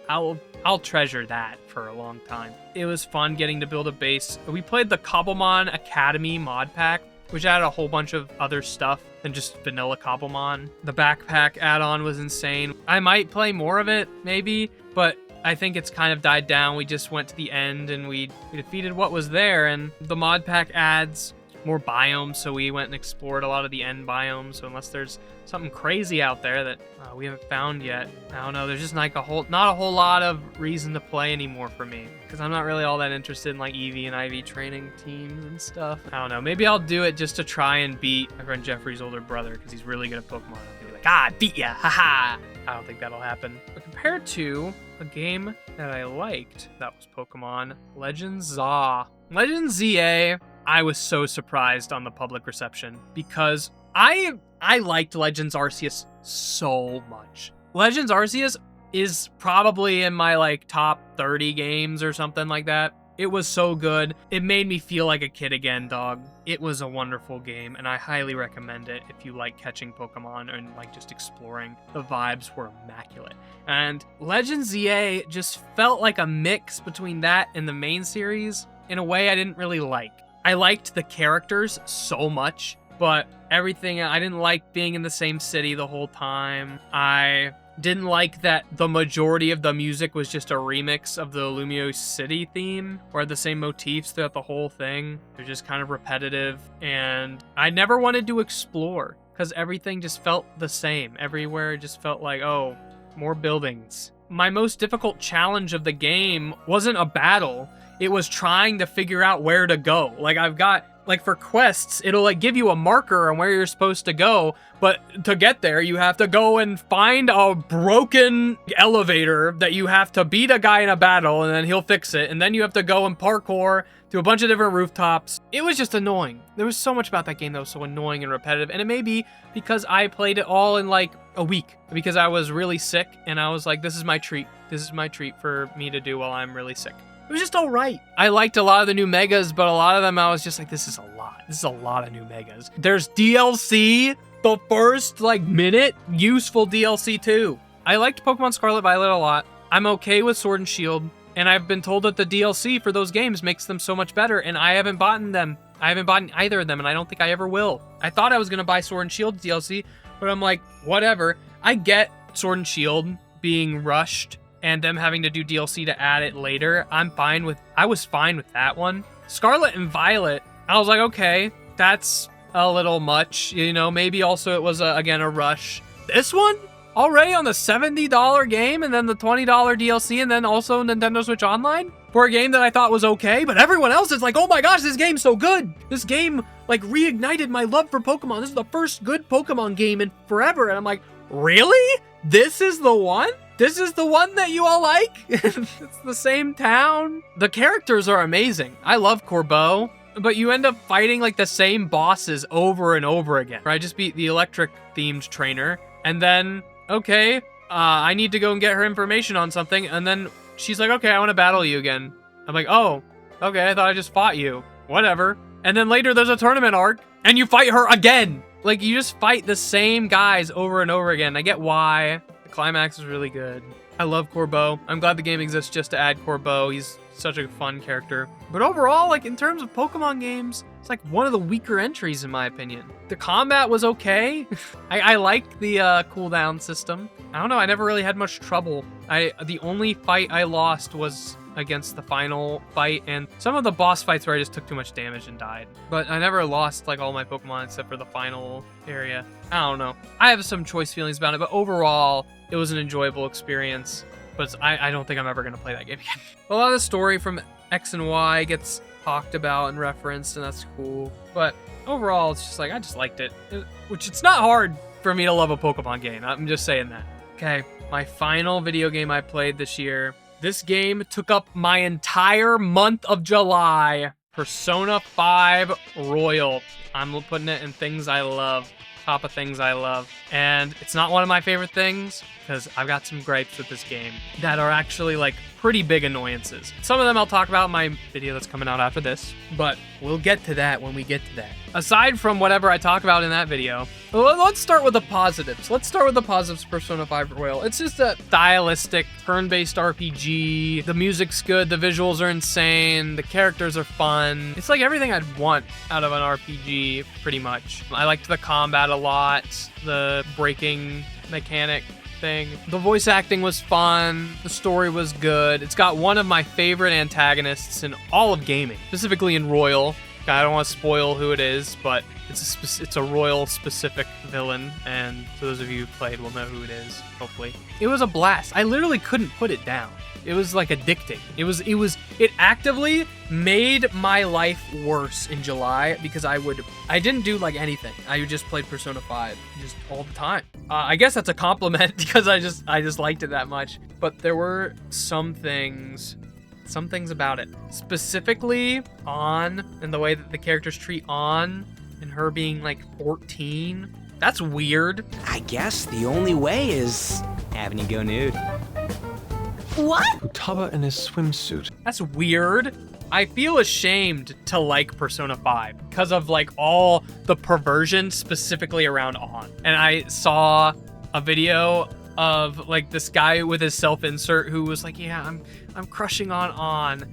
I'll treasure that for a long time. It was fun getting to build a base. We played the Cobblemon Academy mod pack, which added a whole bunch of other stuff than just vanilla Cobblemon. The backpack add-on was insane. I might play more of it, maybe, but I think it's kind of died down. We just went to the end and we defeated what was there, and the mod pack adds more biomes, so we went and explored a lot of the end biomes. So unless there's something crazy out there that we haven't found yet, I don't know, there's just not a whole lot of reason to play anymore for me, because I'm not really all that interested in EV and IV training teams and stuff. I don't know, maybe I'll do it just to try and beat my friend Jeffrey's older brother, because he's really good at Pokemon. I'll be like, I beat ya, haha. I don't think that'll happen. But compared to a game that I liked that was Pokemon, Legends ZA. Legends ZA, I was so surprised on the public reception, because I liked Legends Arceus so much. Legends Arceus is probably in my top 30 games or something like that. It was so good. It made me feel like a kid again, dog. It was a wonderful game, and I highly recommend it if you like catching Pokemon and just exploring. The vibes were immaculate. And Legends ZA just felt like a mix between that and the main series in a way I didn't really like. I liked the characters so much, but everything, I didn't like being in the same city the whole time. I didn't like that the majority of the music was just a remix of the Lumio City theme, or the same motifs throughout the whole thing. They're just kind of repetitive, and I never wanted to explore, because everything just felt the same. Everywhere just felt like, oh, more buildings. My most difficult challenge of the game wasn't a battle. It was trying to figure out where to go. I've got, for quests, it'll give you a marker on where you're supposed to go, but to get there, you have to go and find a broken elevator that you have to beat a guy in a battle, and then he'll fix it, and then you have to go and parkour to a bunch of different rooftops. It was just annoying. There was so much about that game that was so annoying and repetitive, and it may be because I played it all in a week, because I was really sick, and I was like, this is my treat. This is my treat for me to do while I'm really sick. It was just all right. I liked a lot of the new megas, but a lot of them I was just like, this is a lot. This is a lot of new megas. There's DLC, the first minute, useful DLC too. I liked Pokemon Scarlet Violet a lot. I'm okay with Sword and Shield, and I've been told that the DLC for those games makes them so much better, and I haven't bought them. I haven't bought either of them, and I don't think I ever will. I thought I was gonna buy Sword and Shield DLC, but I'm like, whatever. I get Sword and Shield being rushed and them having to do DLC to add it later. I was fine with that one. Scarlet and Violet, I was like, okay, that's a little much, maybe also it was again a rush. This one, already on the $70 game, and then the $20 DLC, and then also Nintendo Switch Online for a game that I thought was okay, but everyone else is like, oh my gosh, this game's so good. This game reignited my love for Pokemon. This is the first good Pokemon game in forever. And I'm like, really? This is the one? This is the one that you all like? It's the same town. The characters are amazing. I love Corbeau. but you end up fighting like the same bosses over and over again. I just beat the electric themed trainer, and then, okay, I need to go and get her information on something, and then she's like, okay, I want to battle you again. I'm like, oh, okay, I thought I just fought you. Whatever. And then later there's a tournament arc, and you fight her again. Like, you just fight the same guys over and over again. I get why. The climax is really good. I love Corbeau. I'm glad the game exists just to add Corbeau. He's such a fun character. But overall, like, in terms of Pokemon games, it's like one of the weaker entries in my opinion. The combat was okay. I liked the cooldown system. I don't know, I never really had much trouble. The only fight I lost was against the final fight, and some of the boss fights where I just took too much damage and died. But I never lost like all my Pokemon except for the final area. I don't know. I have some choice feelings about it, but overall, it was an enjoyable experience. But I don't think I'm ever going to play that game again. A lot of the story from X and Y gets talked about and referenced, and that's cool. But overall, it's just like, I just liked it. Which it's not hard for me to love a Pokemon game. I'm just saying that. Okay, my final video game I played this year. This game took up my entire month of July. Persona 5 Royal. I'm putting it in things I love. Top of things I love. And it's not one of my favorite things, because I've got some gripes with this game that are actually like pretty big annoyances. Some of them I'll talk about in my video that's coming out after this, but we'll get to that when we get to that. Aside from whatever I talk about in that video, let's start with the positives. Let's start with the positives of Persona 5 Royal. It's just a stylistic, turn-based RPG. The music's good, the visuals are insane, the characters are fun. It's like everything I'd want out of an RPG, pretty much. I liked the combat a lot, the breaking mechanic thing. The voice acting was fun. The story was good. It's got one of my favorite antagonists in all of gaming, specifically in Royal. I don't want to spoil who it is, but it's a Royal specific villain, and those of you who played will know who it is, hopefully. It was a blast. I literally couldn't put it down. It was like addicting. It actively made my life worse in July because I didn't do like anything. I just played Persona 5 just all the time. I guess that's a compliment because I just liked it that much. But there were some things about it, specifically On and the way that the characters treat On and her being like 14. That's weird. I guess the only way is having you go nude. What? Futaba in his swimsuit. That's weird. I feel ashamed to like Persona 5 because of like all the perversion specifically around On. And I saw a video of like this guy with his self-insert who was like, yeah, I'm crushing on.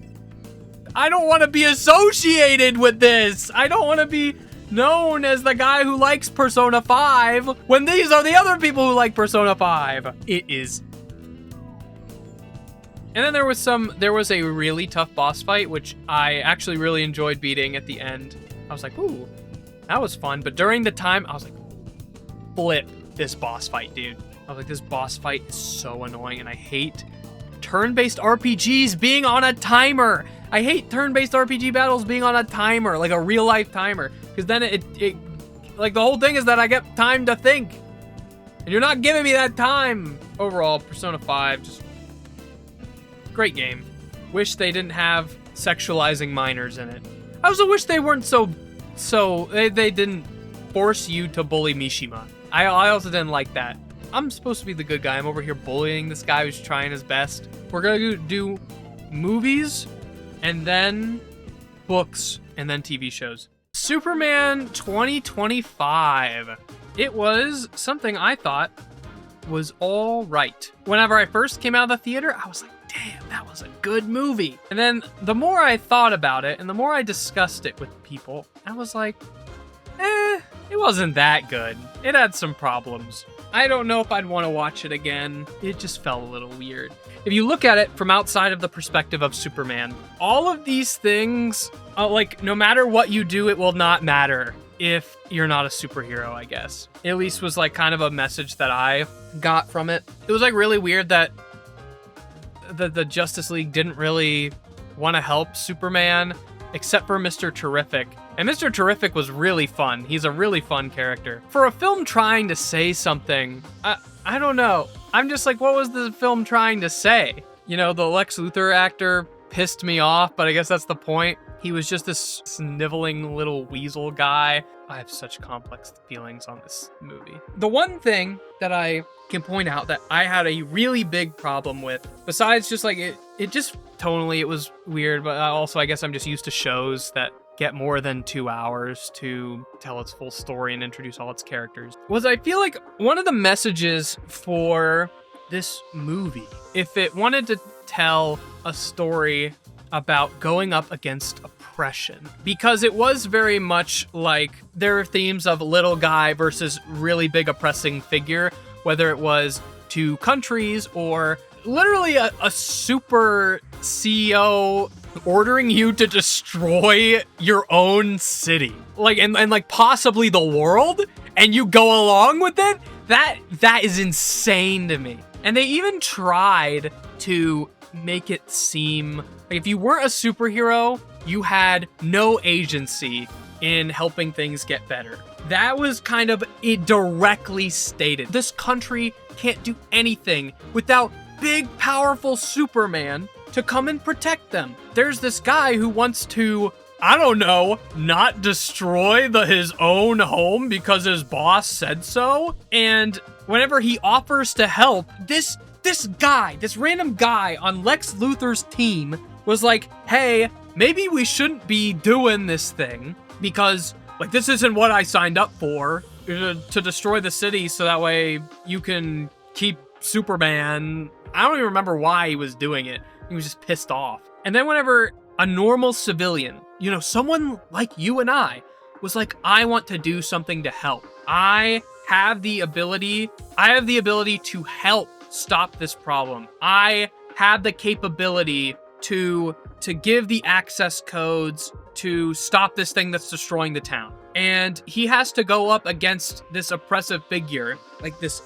I don't want to be associated with this. I don't want to be known as the guy who likes Persona 5 when these are the other people who like Persona 5. It is. And then there was a really tough boss fight, which I actually really enjoyed beating at the end. I was like, ooh, that was fun. But during the time, I was like, flip this boss fight, dude. I was like, this boss fight is so annoying, and I hate turn-based RPGs being on a timer. I hate turn-based RPG battles being on a timer, like a real-life timer. Because then it like, the whole thing is that I get time to think. And you're not giving me that time. Overall, Persona 5, just great game. Wish they didn't have sexualizing minors in it. I also wish they weren't they didn't force you to bully Mishima. I also didn't like that. I'm supposed to be the good guy. I'm over here bullying this guy who's trying his best. We're gonna do movies, and then books, and then TV shows. Superman 2025. It was something I thought was all right. Whenever I first came out of the theater, I was like, damn, that was a good movie. And then the more I thought about it, and the more I discussed it with people, I was like, it wasn't that good. It had some problems. I don't know if I'd want to watch it again. It just felt a little weird. If you look at it from outside of the perspective of Superman, all of these things, like, no matter what you do, it will not matter if you're not a superhero, I guess. At least was like kind of a message that I got from it. It was like really weird that the Justice League didn't really want to help Superman except for Mr. Terrific. And Mr. Terrific was really fun. He's a really fun character. For a film trying to say something, I don't know. I'm just like, what was the film trying to say? You know, the Lex Luthor actor pissed me off, but I guess that's the point. He was just this sniveling little weasel guy. I have such complex feelings on this movie. The one thing that I can point out that I had a really big problem with, besides just like it just tonally it was weird, but also I guess I'm just used to shows that get more than 2 hours to tell its full story and introduce all its characters, was I feel like one of the messages for this movie, if it wanted to tell a story about going up against oppression, because it was very much like there are themes of little guy versus really big oppressing figure, whether it was two countries or literally a super CEO ordering you to destroy your own city, like and like possibly the world, and you go along with it. That is insane to me. And they even tried to make it seem like if you weren't a superhero, you had no agency in helping things get better. That was kind of it directly stated. This country can't do anything without big, powerful Superman to come and protect them. There's this guy who wants to, I don't know, not destroy his own home because his boss said so. And whenever he offers to help, this random guy on Lex Luthor's team was like, hey, maybe we shouldn't be doing this thing because like this isn't what I signed up for, to destroy the city so that way you can keep Superman. I don't even remember why he was doing it. He was just pissed off. And then whenever a normal civilian, you know, someone like you and I was like, I want to do something to help. I have the ability to help stop this problem. I have the capability to give the access codes to stop this thing that's destroying the town. And he has to go up against this oppressive figure, like this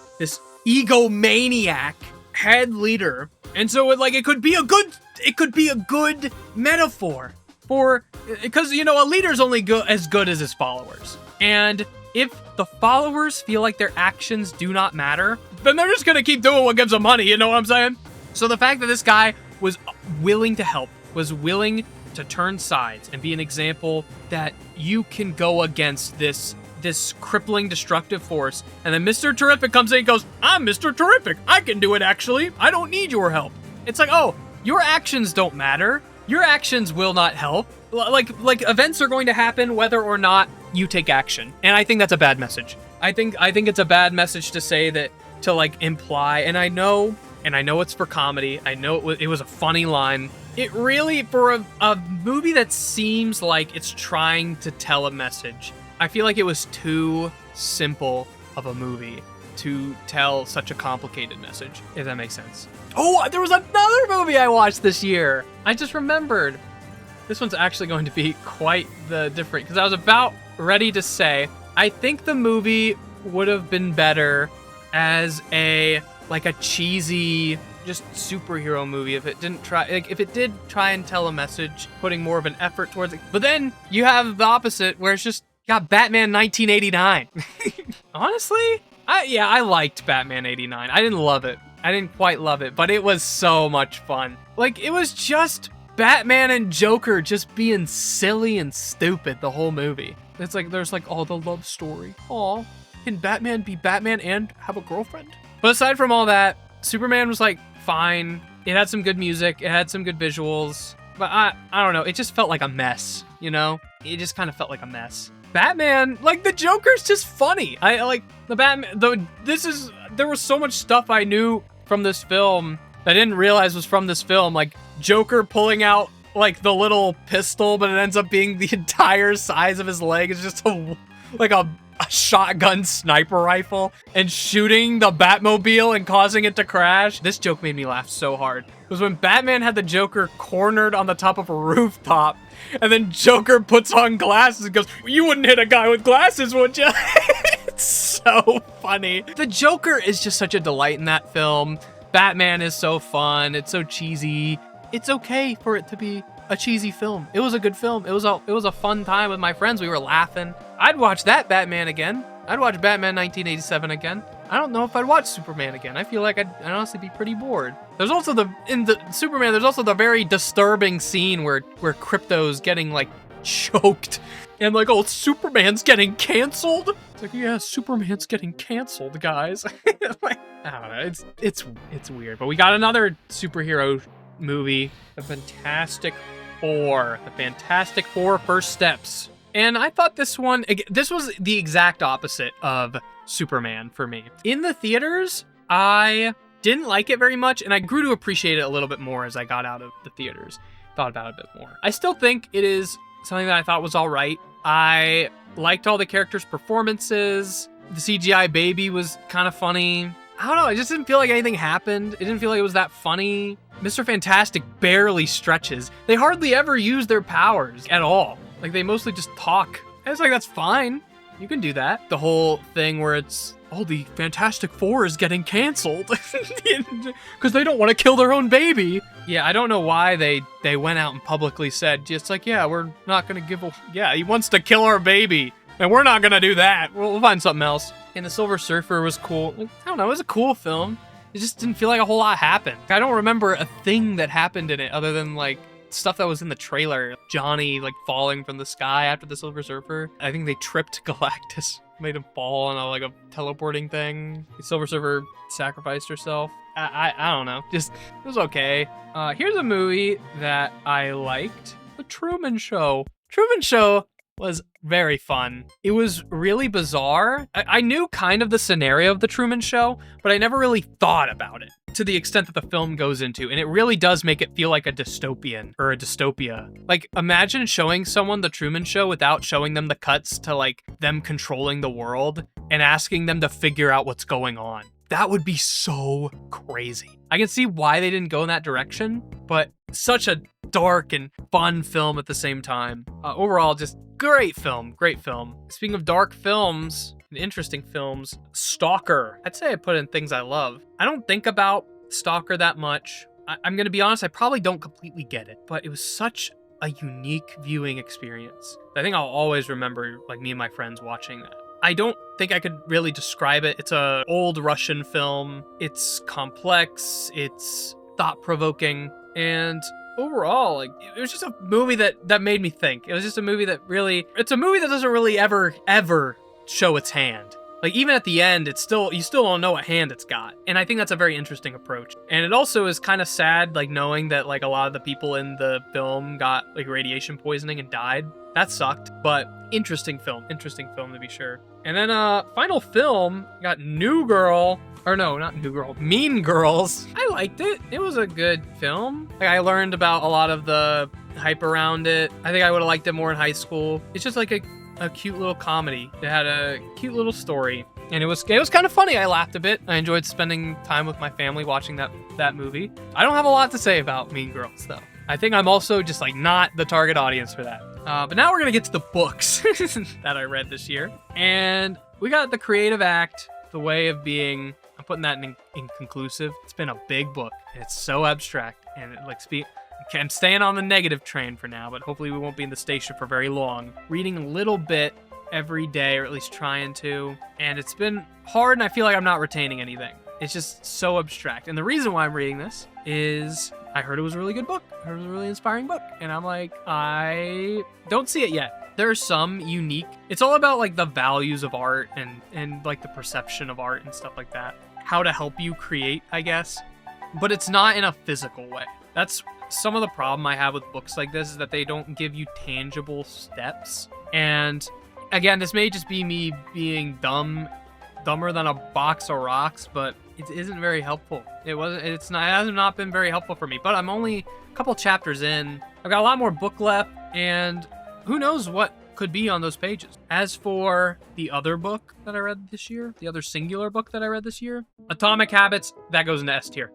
egomaniac head leader. And so it could be a good metaphor for, because, you know, a leader's only as good as his followers. And if the followers feel like their actions do not matter, then they're just gonna keep doing what gives them money, you know what I'm saying? So the fact that this guy was willing to help, was willing to turn sides and be an example that you can go against this crippling destructive force, and then Mr. Terrific comes in and goes, I'm Mr. Terrific, I can do it actually, I don't need your help. It's like, oh, your actions don't matter, your actions will not help. Like events are going to happen whether or not you take action. And I think that's a bad message. I think it's a bad message to say that, to like imply, and I know it's for comedy, I know it was a funny line. It really, for a movie that seems like it's trying to tell a message, I feel like it was too simple of a movie to tell such a complicated message, if that makes sense. Oh, there was another movie I watched this year. I just remembered. This one's actually going to be quite the different, because I was about ready to say, I think the movie would have been better as a cheesy, just superhero movie if it didn't try, if it did try and tell a message, putting more of an effort towards it. But then you have the opposite, where it's just got Batman 1989. Honestly, I liked Batman 89. I didn't love it. I didn't quite love it, but it was so much fun. Like, it was just Batman and Joker just being silly and stupid the whole movie. It's like, there's like, oh, the love story. Aw, can Batman be Batman and have a girlfriend? But aside from all that, Superman was like fine. It had some good music. It had some good visuals. But I don't know. It just felt like a mess, you know? It just kind of felt like a mess. Batman, like the Joker's just funny. I like the Batman, there was so much stuff I knew from this film that I didn't realize was from this film. Like Joker pulling out like the little pistol, but it ends up being the entire size of his leg. It's just a shotgun sniper rifle, and shooting the Batmobile and causing it to crash. This joke made me laugh so hard. It was when Batman had the Joker cornered on the top of a rooftop, and then Joker puts on glasses and goes, you wouldn't hit a guy with glasses, would you? It's so funny. The Joker is just such a delight in that film. Batman is so fun. It's so cheesy. It's okay for it to be a cheesy film. It was a good film. It was a fun time with my friends. We were laughing. I'd watch that Batman again. I'd watch Batman 1987 again. I don't know if I'd watch Superman again. I feel like I'd honestly be pretty bored. There's also in the Superman, there's also the very disturbing scene where Crypto's getting like choked and like, oh, Superman's getting canceled. It's like, yeah, Superman's getting canceled, guys. Like, I don't know. It's weird. But we got another superhero movie, The Fantastic Four. The Fantastic Four First Steps. And I thought this was the exact opposite of Superman for me. In the theaters, I didn't like it very much, and I grew to appreciate it a little bit more as I got out of the theaters. Thought about it a bit more. I still think it is something that I thought was all right. I liked all the characters' performances. The CGI baby was kind of funny. I don't know, I just didn't feel like anything happened. It didn't feel like it was that funny. Mr. Fantastic barely stretches. They hardly ever use their powers at all. Like, they mostly just talk. And it's like, that's fine. You can do that. The whole thing where it's, oh, the Fantastic Four is getting canceled because they don't want to kill their own baby. Yeah, I don't know why they went out and publicly said, just like, yeah, we're not going to give a... Yeah, he wants to kill our baby, and we're not going to do that. We'll find something else. And the Silver Surfer was cool. Like, I don't know, it was a cool film. It just didn't feel like a whole lot happened. I don't remember a thing that happened in it other than, like, stuff that was in the trailer. Johnny, like, falling from the sky after the Silver Surfer. I think they tripped Galactus, made him fall on a teleporting thing. The Silver Surfer sacrificed herself. I don't know. Just, it was okay. Here's a movie that I liked. The Truman Show. Truman Show was very fun. It was really bizarre. I knew kind of the scenario of the Truman Show, but I never really thought about it to the extent that the film goes into, and it really does make it feel like a dystopian or a dystopia. Like, imagine showing someone the Truman Show without showing them the cuts to, like, them controlling the world and asking them to figure out what's going on. That would be so crazy. I can see why they didn't go in that direction, but such a dark and fun film at the same time. Overall, just great film, great film. Speaking of dark films and interesting films, Stalker. I'd say I put in things I love. I don't think about Stalker that much. I'm gonna be honest, I probably don't completely get it, but it was such a unique viewing experience. I think I'll always remember, like, me and my friends watching that. I don't think I could really describe it. It's an old Russian film. It's complex, it's thought-provoking, and overall, like, it was just a movie that made me think. It was just a movie that really, it's a movie that doesn't really ever show its hand. Like, even at the end, you still don't know what hand it's got. And I think that's a very interesting approach. And it also is kind of sad, like, knowing that, like, a lot of the people in the film got, like, radiation poisoning and died. That sucked, but interesting film to be sure. And then, final film, got New Girl, or no, not New Girl, Mean Girls. I liked it. It was a good film. Like, I learned about a lot of the hype around it. I think I would have liked it more in high school. It's just like a cute little comedy. It had a cute little story, and it was kind of funny. I laughed a bit. I enjoyed spending time with my family watching that movie. I don't have a lot to say about Mean Girls, though. I think I'm also just, like, not the target audience for that. But now we're gonna get to the books that I read this year. And we got The Creative Act, The Way of Being. I'm putting that in conclusive. It's been a big book, and it's so abstract. And I'm staying on the negative train for now, but hopefully we won't be in the station for very long. Reading a little bit every day, or at least trying to. And it's been hard, and I feel like I'm not retaining anything. It's just so abstract. And the reason why I'm reading this is I heard it was a really good book. I heard it was a really inspiring book. And I'm like, I don't see it yet. There are some unique, it's all about, like, the values of art and like the perception of art and stuff like that. How to help you create, I guess. But it's not in a physical way. That's some of the problem I have with books like this, is that they don't give you tangible steps. And again, this may just be me being dumber than a box of rocks, but it isn't very helpful. It has not been very helpful for me, but I'm only a couple chapters in. I've got a lot more book left, and who knows what could be on those pages. As for the other book that I read this year, the other singular book that I read this year, Atomic Habits, that goes into S tier.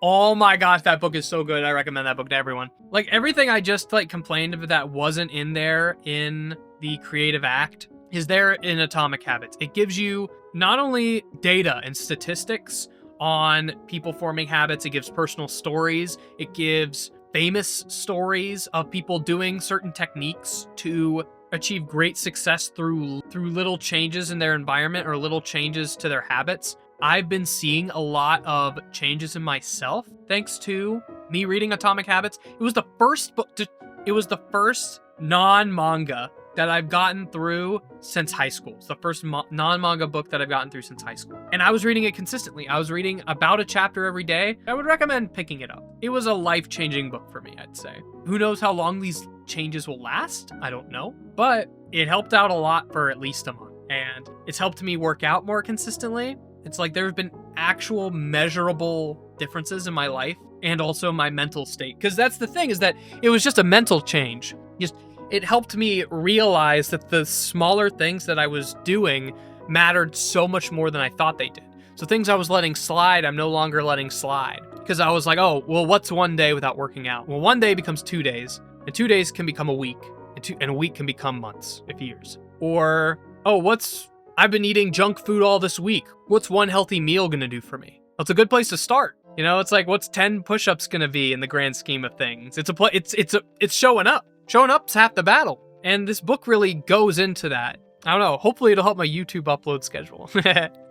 Oh my gosh, that book is so good. I recommend that book to everyone. Like, everything I just, like, complained of that wasn't in there in The Creative Act is there in Atomic Habits. It gives you not only data and statistics on people forming habits, it gives personal stories, it gives famous stories of people doing certain techniques to achieve great success through little changes in their environment or little changes to their habits. I've been seeing a lot of changes in myself thanks to me reading Atomic Habits. It was the first book it was the first non-manga that I've gotten through since high school. It's the first non-manga book that I've gotten through since high school. And I was reading it consistently. I was reading about a chapter every day. I would recommend picking it up. It was a life-changing book for me, I'd say. Who knows how long these changes will last? I don't know. But it helped out a lot for at least a month. And it's helped me work out more consistently. It's like there have been actual measurable differences in my life and also my mental state. Because that's the thing, is that it was just a mental change. It helped me realize that the smaller things that I was doing mattered so much more than I thought they did. So things I was letting slide, I'm no longer letting slide. Because I was like, oh, well, what's one day without working out? Well, one day becomes 2 days, and 2 days can become a week, and a week can become months, if years. Or, oh, I've been eating junk food all this week. What's one healthy meal gonna do for me? Well, it's a good place to start. You know, it's like, what's 10 push-ups gonna be in the grand scheme of things? It's showing up. Showing up's half the battle. And this book really goes into that. I don't know, hopefully it'll help my YouTube upload schedule.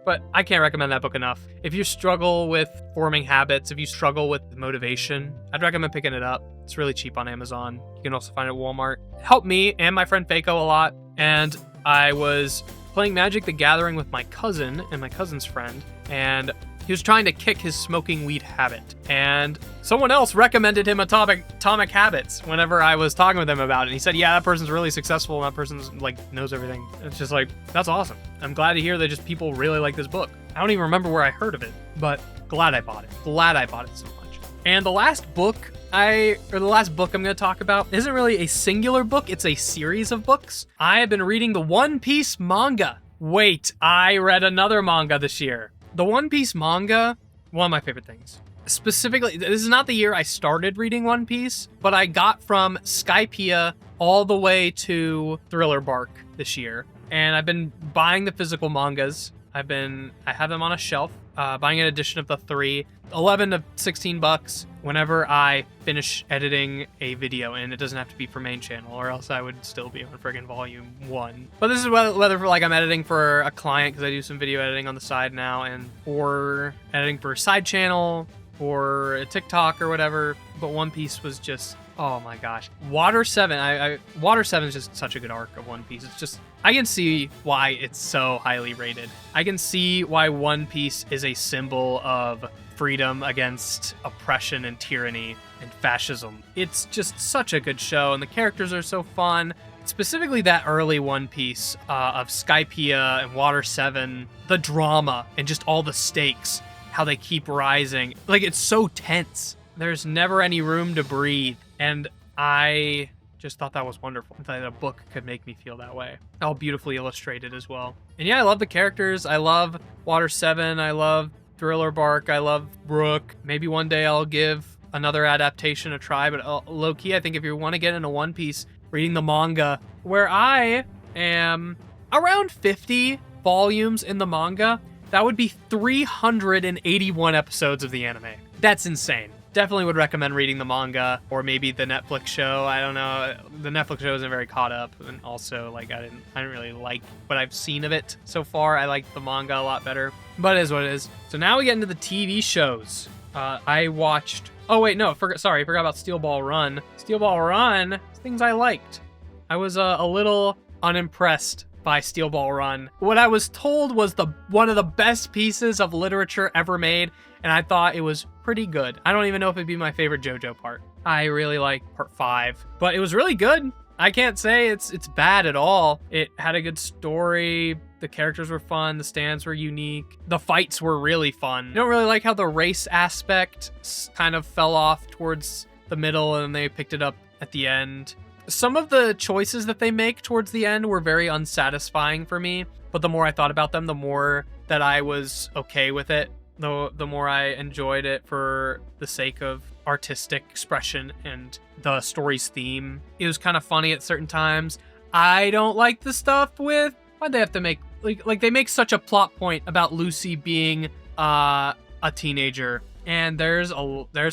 But I can't recommend that book enough. If you struggle with forming habits, if you struggle with motivation, I'd recommend picking it up. It's really cheap on Amazon. You can also find it at Walmart. It helped me and my friend Fako a lot. And I was playing Magic the Gathering with my cousin and my cousin's friend. And he was trying to kick his smoking weed habit, and someone else recommended him Atomic Habits whenever I was talking with him about it. And he said, yeah, that person's really successful, and that person's like knows everything. It's just like, that's awesome. I'm glad to hear that just people really like this book. I don't even remember where I heard of it, but glad I bought it. Glad I bought it so much. And the last book I'm going to talk about isn't really a singular book. It's a series of books. I have been reading the One Piece manga. Wait, I read another manga this year. The One Piece manga, one of my favorite things. Specifically, this is not the year I started reading One Piece, but I got from Skypia all the way to Thrillerbark this year. And I've been buying the physical mangas. I have them on a shelf, buying an edition of the 3, 11 to 16 bucks whenever I finish editing a video, and it doesn't have to be for main channel, or else I would still be on friggin' volume 1. But this is whether for like I'm editing for a client, because I do some video editing on the side now, or editing for a side channel or a TikTok or whatever. But One Piece was just, oh my gosh. Water 7, Water 7 is just such a good arc of One Piece. It's just, I can see why it's so highly rated. I can see why One Piece is a symbol of freedom against oppression and tyranny and fascism. It's just such a good show, and the characters are so fun. Specifically that early One Piece of Skypia and Water 7, the drama and just all the stakes, how they keep rising. Like, it's so tense. There's never any room to breathe, and I just thought that was wonderful. I thought a book could make me feel that way. All beautifully illustrated as well. And yeah, I love the characters. I love Water 7. I love Thrillerbark. I love Brook. Maybe one day I'll give another adaptation a try, but low-key, I think if you want to get into One Piece, reading the manga, where I am around 50 volumes in the manga, that would be 381 episodes of the anime. That's insane. Definitely would recommend reading the manga, or maybe the Netflix show. I don't know. The Netflix show isn't very caught up, and also like I didn't really like what I've seen of it so far. I like the manga a lot better, but it is what it is. So now we get into the TV shows. I watched. Oh wait, no. Sorry, I forgot about Steel Ball Run. Steel Ball Run. Things I liked. I was a little unimpressed by Steel Ball Run. What I was told was one of the best pieces of literature ever made, and I thought it was pretty good. I don't even know if it'd be my favorite JoJo part. I really like part 5, but it was really good. I can't say it's bad at all. It had a good story. The characters were fun. The stands were unique. The fights were really fun. I don't really like how the race aspect kind of fell off towards the middle, and they picked it up at the end. Some of the choices that they make towards the end were very unsatisfying for me, but the more I thought about them, the more that I was okay with it. The more I enjoyed it for the sake of artistic expression and the story's theme. It was kind of funny at certain times. I don't like the stuff with, why'd they have to make, like they make such a plot point about Lucy being a teenager, and there's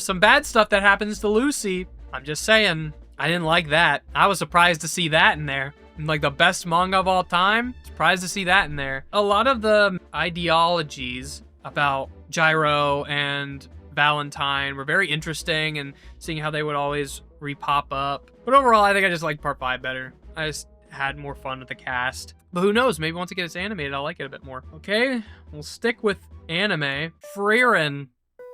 some bad stuff that happens to Lucy. I'm just saying, I didn't like that. I was surprised to see that in there. like the best manga of all time. Surprised to see that in there. A lot of the ideologies about Gyro and Valentine were very interesting, and seeing how they would always re-pop up. But overall, I think I just liked part 5 better. I just had more fun with the cast. But who knows, maybe once it gets animated, I'll like it a bit more. Okay, we'll stick with anime. Frieren.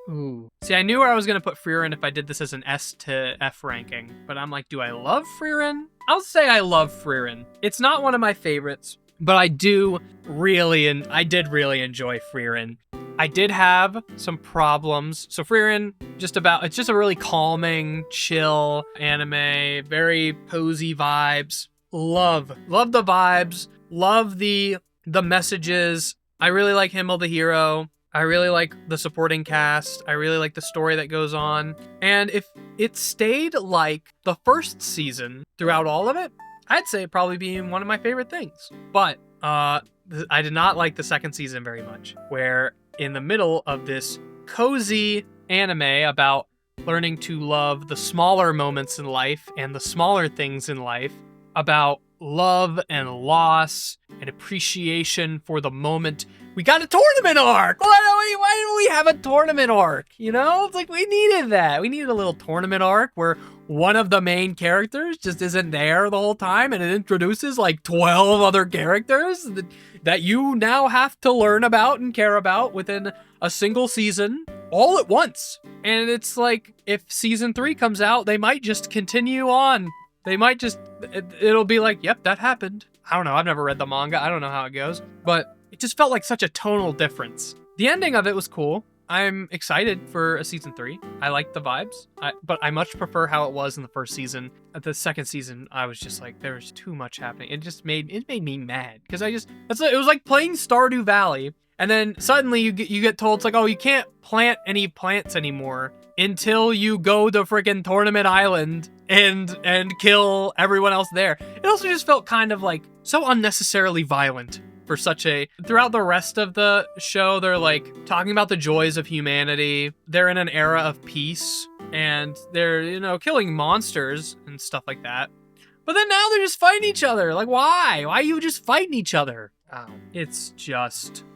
Ooh. See, I knew where I was going to put Frieren if I did this as an S to F ranking, but I'm like, do I love Frieren? I'll say I love Frieren. It's not one of my favorites, but I did really enjoy Frieren. I did have some problems. So Frieren, it's just a really calming, chill anime, very cozy vibes. Love the vibes, love the messages. I really like Himmel the hero. I really like the supporting cast. I really like the story that goes on. And if it stayed like the first season throughout all of it, I'd say it'd probably be one of my favorite things. But I did not like the second season very much, where in the middle of this cozy anime about learning to love the smaller moments in life and the smaller things in life, about love and loss and appreciation for the moment, we got a tournament arc. Why do we have a tournament arc? You know, it's like we needed that. We needed a little tournament arc where one of the main characters just isn't there the whole time, and it introduces like 12 other characters that you now have to learn about and care about within a single season all at once. And it's like, if season 3 comes out, they might just continue on. They might just, it'll be like, yep, that happened. I don't know. I've never read the manga. I don't know how it goes, but it just felt like such a tonal difference. The ending of it was cool. I'm excited for a season 3. I like the vibes, but I much prefer how it was in the first season. At the second season, I was just like, there was too much happening. It made me mad because it was like playing Stardew Valley, and then suddenly you get told it's like, oh, you can't plant any plants anymore until you go to freaking Tournament Island and kill everyone else there. It also just felt kind of like so unnecessarily violent for such a... Throughout the rest of the show, they're like talking about the joys of humanity. They're in an era of peace, and they're, you know, killing monsters and stuff like that. But then now they're just fighting each other. Like, why? Why are you just fighting each other? Oh,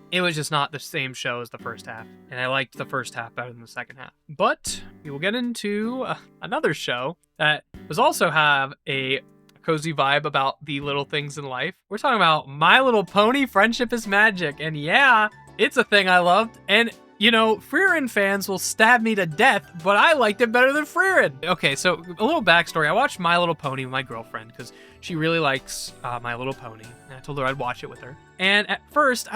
it was just not the same show as the first half, and I liked the first half better than the second half. But we will get into another show that was also have a cozy vibe about the little things in life. We're talking about My Little Pony: Friendship is Magic, and yeah, it's a thing I loved. And you know, Frieren fans will stab me to death, but I liked it better than Frieren. Okay, so a little backstory. I watched My Little Pony with my girlfriend because she really likes My Little Pony, and I told her I'd watch it with her. And at first,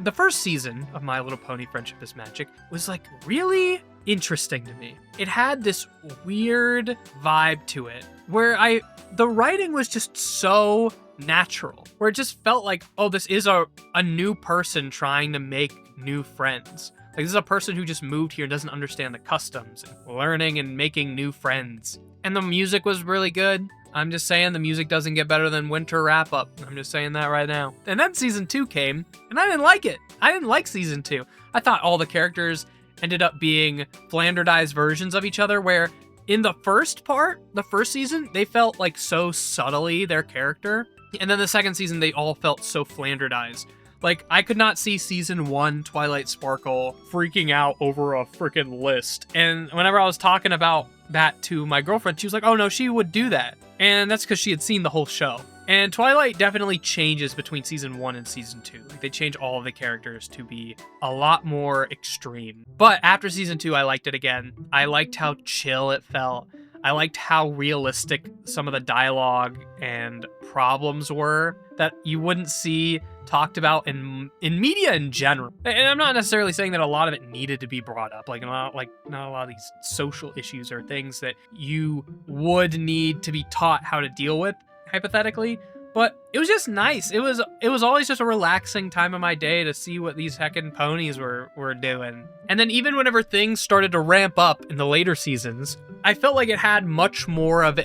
the first season of My Little Pony: Friendship is Magic was like really interesting to me. It had this weird vibe to it where the writing was just so natural, where it just felt like, oh, this is a new person trying to make new friends. Like, this is a person who just moved here and doesn't understand the customs and learning and making new friends. And the music was really good. I'm just saying the music doesn't get better than Winter Wrap Up. I'm just saying that right now. And then season 2 came, and I didn't like it. I didn't like season 2. I thought all the characters ended up being Flanderdized versions of each other, where in the first season, they felt like so subtly their character. And then the second season, they all felt so Flanderdized. Like, I could not see season 1 Twilight Sparkle freaking out over a freaking list. And whenever I was talking about that to my girlfriend, she was like, oh no, she would do that. And that's because she had seen the whole show. And Twilight definitely changes between season 1 and season 2. Like, they change all of the characters to be a lot more extreme. But after season 2, I liked it again. I liked how chill it felt. I liked how realistic some of the dialogue and problems were that you wouldn't see talked about in media in general. And I'm not necessarily saying that a lot of it needed to be brought up, not a lot of these social issues or things that you would need to be taught how to deal with, hypothetically. But it was just nice. It was always just a relaxing time of my day to see what these heckin' ponies were doing. And then even whenever things started to ramp up in the later seasons, I felt like it had much more of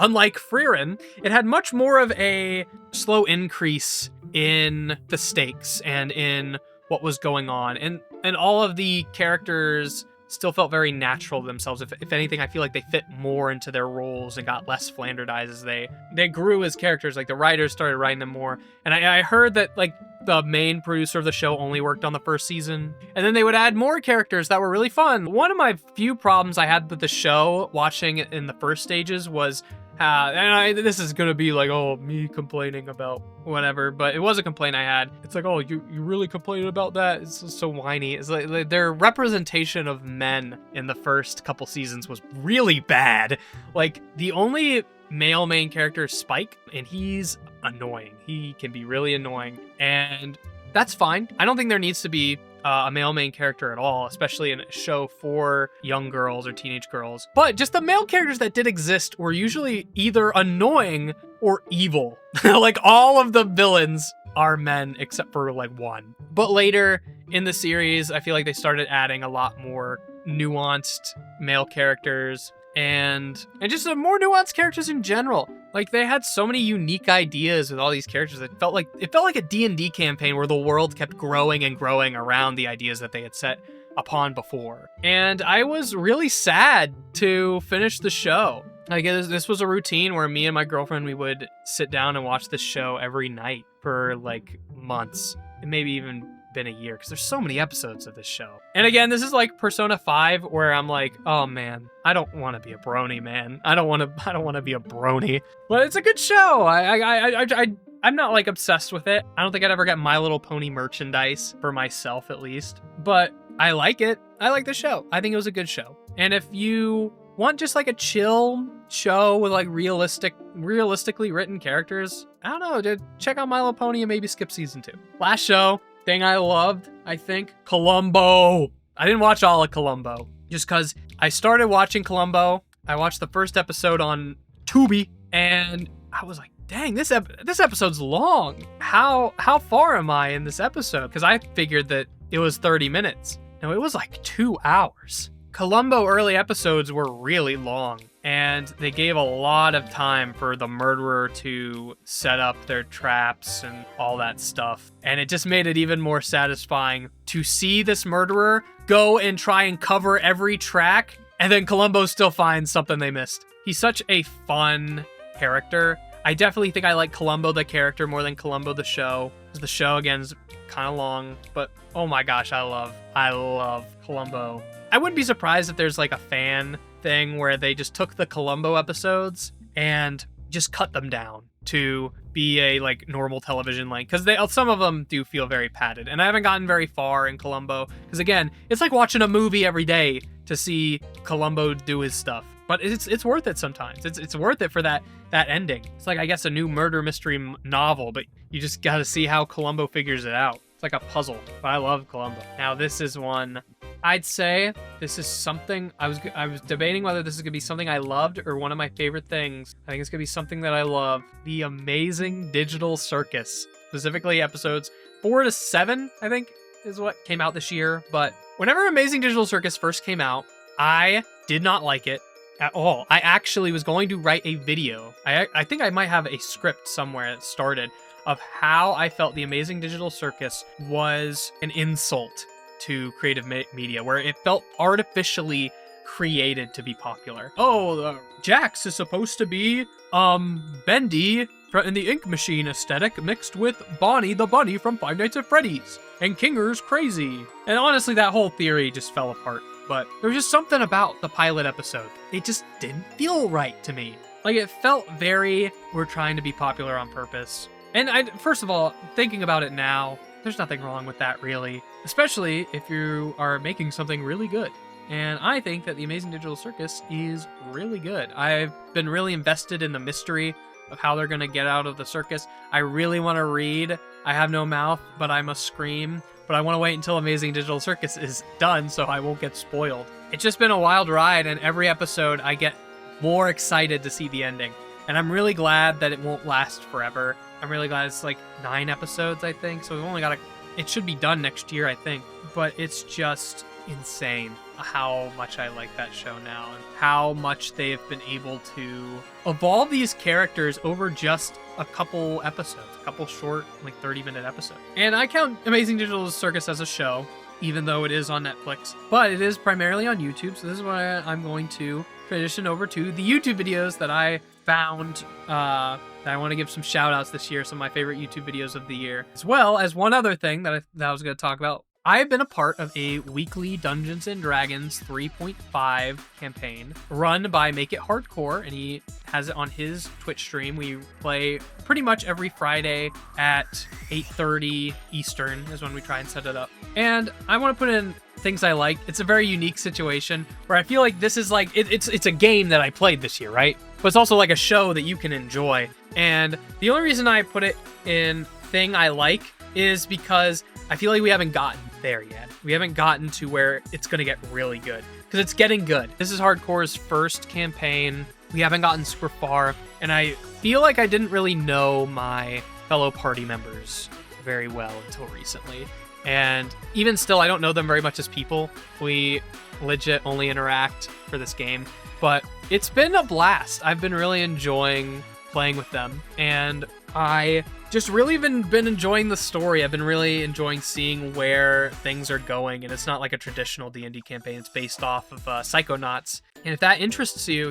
unlike Frieren, it had much more of a slow increase in the stakes and in what was going on. And all of the characters still felt very natural to themselves. If anything, I feel like they fit more into their roles and got less flanderized as they grew as characters. Like the writers started writing them more. And I heard that like the main producer of the show only worked on the first season, and then they would add more characters that were really fun. One of my few problems I had with the show watching it in the first stages was this is gonna be like, oh, me complaining about whatever, but it was a complaint I had. It's like, oh, you really complaining about that? It's so whiny. It's like their representation of men in the first couple seasons was really bad. Like the only male main character is Spike, and he's annoying. He can be really annoying, and that's fine. I don't think there needs to be a male main character at all, especially in a show for young girls or teenage girls. But just the male characters that did exist were usually either annoying or evil. Like all of the villains are men except for like one. But later in the series, I feel like they started adding a lot more nuanced male characters and just more nuanced characters in general. Like they had so many unique ideas with all these characters. It felt like a D&D campaign where the world kept growing and growing around the ideas that they had set upon before. And I was really sad to finish the show. Like this was a routine where me and my girlfriend, we would sit down and watch this show every night for like months, and maybe even been a year, because there's so many episodes of this show. And again, this is like Persona 5, where I'm like, oh man, I don't want to be a brony, man. I don't want to be a brony. But it's a good show. I'm not like obsessed with it. I don't think I'd ever get My Little Pony merchandise for myself, at least. But I like it. I like the show. I think it was a good show. And if you want just like a chill show with like realistically written characters, I don't know, dude, check out My Little Pony and maybe skip season 2. Last show, thing I loved, I think, Columbo. I didn't watch all of Columbo just because I started watching Columbo. I watched the first episode on Tubi, and I was like, dang, this episode's long. How far am I in this episode? Because I figured that it was 30 minutes. No, it was like 2 hours. Columbo early episodes were really long, and they gave a lot of time for the murderer to set up their traps and all that stuff. And it just made it even more satisfying to see this murderer go and try and cover every track, and then Columbo still finds something they missed. He's such a fun character. I definitely think I like Columbo the character more than Columbo the show. The show, again, is kind of long, but oh my gosh, I love Columbo. I wouldn't be surprised if there's like a fan thing where they just took the Columbo episodes and just cut them down to be a like normal television length, because some of them do feel very padded, and I haven't gotten very far in Columbo because again, it's like watching a movie every day to see Columbo do his stuff. But it's worth it sometimes. It's worth it for that ending. It's like, I guess, a new murder mystery novel, but you just got to see how Columbo figures it out. It's like a puzzle, but I love Columbo. Now this is one, I'd say this is something, I was debating whether this is gonna be something I loved or one of my favorite things. I think it's gonna be something that I love. The Amazing Digital Circus, specifically episodes 4 to 7, I think is what came out this year. But whenever Amazing Digital Circus first came out, I did not like it at all. I actually was going to write a video. I think I might have a script somewhere that started of how I felt the Amazing Digital Circus was an insult to creative media, where it felt artificially created to be popular. Oh, Jax is supposed to be Bendy in the Ink Machine aesthetic mixed with Bonnie the Bunny from Five Nights at Freddy's, and Kinger's crazy. And honestly, that whole theory just fell apart. But there was just something about the pilot episode. It just didn't feel right to me. Like, it felt very, we're trying to be popular on purpose. And first of all, thinking about it now, there's nothing wrong with that, really. Especially if you are making something really good. And I think that the Amazing Digital Circus is really good. I've been really invested in the mystery of how they're going to get out of the circus. I really want to read I Have No Mouth, But I Must Scream. But I want to wait until Amazing Digital Circus is done so I won't get spoiled. It's just been a wild ride, and every episode I get more excited to see the ending. And I'm really glad that it won't last forever. I'm really glad it's like 9 episodes, I think. So we've only got it should be done next year, I think. But it's just insane how much I like that show now and how much they've been able to evolve these characters over just a couple episodes, a couple short, like 30-minute episodes. And I count Amazing Digital Circus as a show. even though it is on Netflix. But it is primarily on YouTube, so this is why I'm going to transition over to the YouTube videos that I found that I want to give some shout outs this year, some of my favorite YouTube videos of the year, as well as one other thing that I was going to talk about. I have been a part of a weekly Dungeons & Dragons 3.5 campaign run by Make It Hardcore, and he has it on his Twitch stream. We play pretty much every Friday at 8:30 Eastern is when we try and set it up. And I want to put in things I like. It's a very unique situation where I feel like this is like, it's a game that I played this year, right? But it's also like a show that you can enjoy. And the only reason I put it in thing I like is because I feel like we haven't gotten there yet. We haven't gotten to where it's going to get really good, because it's getting good. This is Hardcore's first campaign. We haven't gotten super far, and I feel like I didn't really know my fellow party members very well until recently. And even still, I don't know them very much as people. We legit only interact for this game, but it's been a blast. I've been really enjoying playing with them, and I just really been enjoying the story. I've been really enjoying seeing where things are going, and it's not like a traditional D&D campaign. It's based off of Psychonauts, and if that interests you,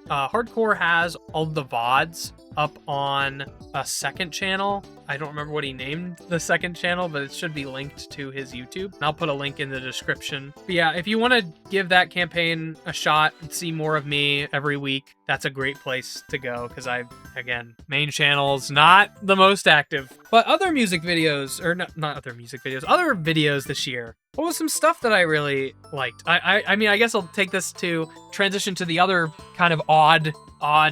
Hardcore has all the VODs up on a second channel. I don't remember what he named the second channel, but it should be linked to his YouTube. And I'll put a link in the description. But yeah, if you want to give that campaign a shot and see more of me every week, that's a great place to go, because again, main channel's not the most active. But other music videos, or not other music videos, other videos this year, what was some stuff that I really liked? I mean, I guess I'll take this to transition to the other kind of odd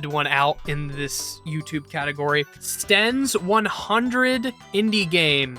one out in this YouTube category. Sten's 100 indie game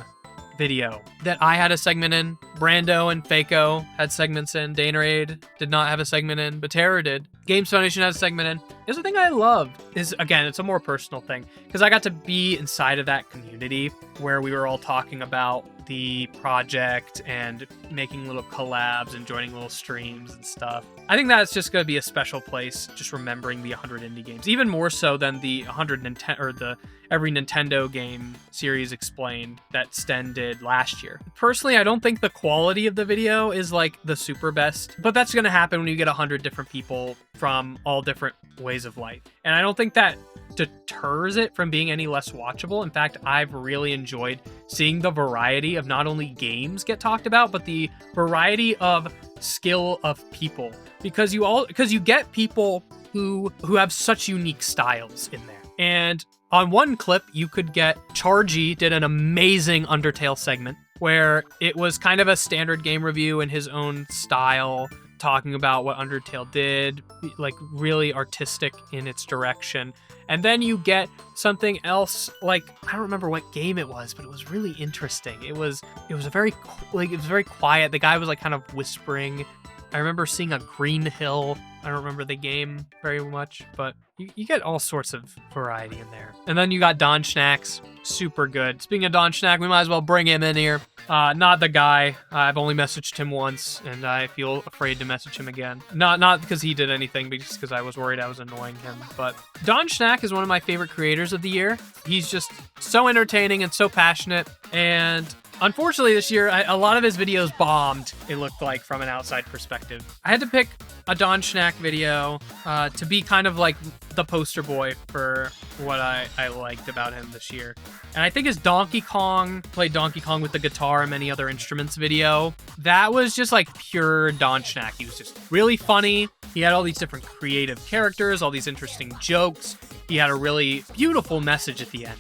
video that I had a segment in. Brando and Faco had segments in. Danerade did not have a segment in, but Terror did. Games Foundation had a segment in. There's a thing I loved is, again, it's a more personal thing, because I got to be inside of that community where we were all talking about the project and making little collabs and joining little streams and stuff. I think that's just going to be a special place, just remembering the 100 indie games, even more so than the 100 Nintendo or the every Nintendo game series explained that Sten did last year. Personally, I don't think the quality of the video is like the super best, but that's going to happen when you get 100 different people from all different ways of life. And I don't think that deters it from being any less watchable. In fact, I've really enjoyed seeing the variety of not only games get talked about, but the variety of skill of people, because you get people who have such unique styles in there. And on one clip, you could get Chargy did an amazing Undertale segment where it was kind of a standard game review in his own style, talking about what Undertale did, like really artistic in its direction. And then you get something else, like, I don't remember what game it was, but it was really interesting. It was very quiet. The guy was like kind of whispering. I remember seeing a Green Hill. I don't remember the game very much, but you get all sorts of variety in there. And then you got Don Schnacks, super good. Speaking of Don Schnack, we might as well bring him in here. Not the guy. I've only messaged him once, and I feel afraid to message him again. Not because he did anything, but just because I was worried I was annoying him. But Don Schnack is one of my favorite creators of the year. He's just so entertaining and so passionate, and unfortunately, this year, a lot of his videos bombed, it looked like, from an outside perspective. I had to pick a Don Schnack video to be kind of like the poster boy for what I liked about him this year. And I think his Donkey Kong, played Donkey Kong with the guitar and many other instruments video, that was just like pure Don Schnack. He was just really funny. He had all these different creative characters, all these interesting jokes. He had a really beautiful message at the end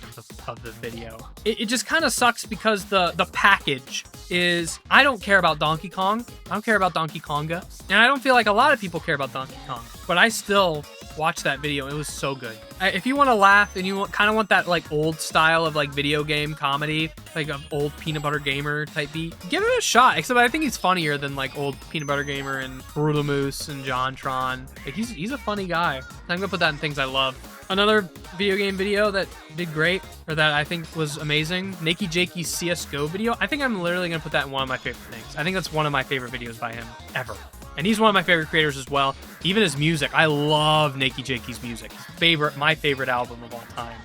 of the video. It just kind of sucks because the package is, I don't care about Donkey Kong. I don't care about Donkey Konga. And I don't feel like a lot of people care about Donkey Kong. But I still watched that video. It was so good. If you want to laugh and you kind of want that like old style of like video game comedy, like an old Peanut Butter Gamer type beat, give it a shot. Except I think he's funnier than like old Peanut Butter Gamer and Brutal Moose and JonTron. Like he's a funny guy. I'm gonna put that in things I love. Another video game video that did great, or that I think was amazing, Nakey Jakey's CSGO video. I think I'm literally gonna put that in one of my favorite things. I think that's one of my favorite videos by him ever. And he's one of my favorite creators as well. Even his music, I love Nakey Jakey's music. My favorite album of all time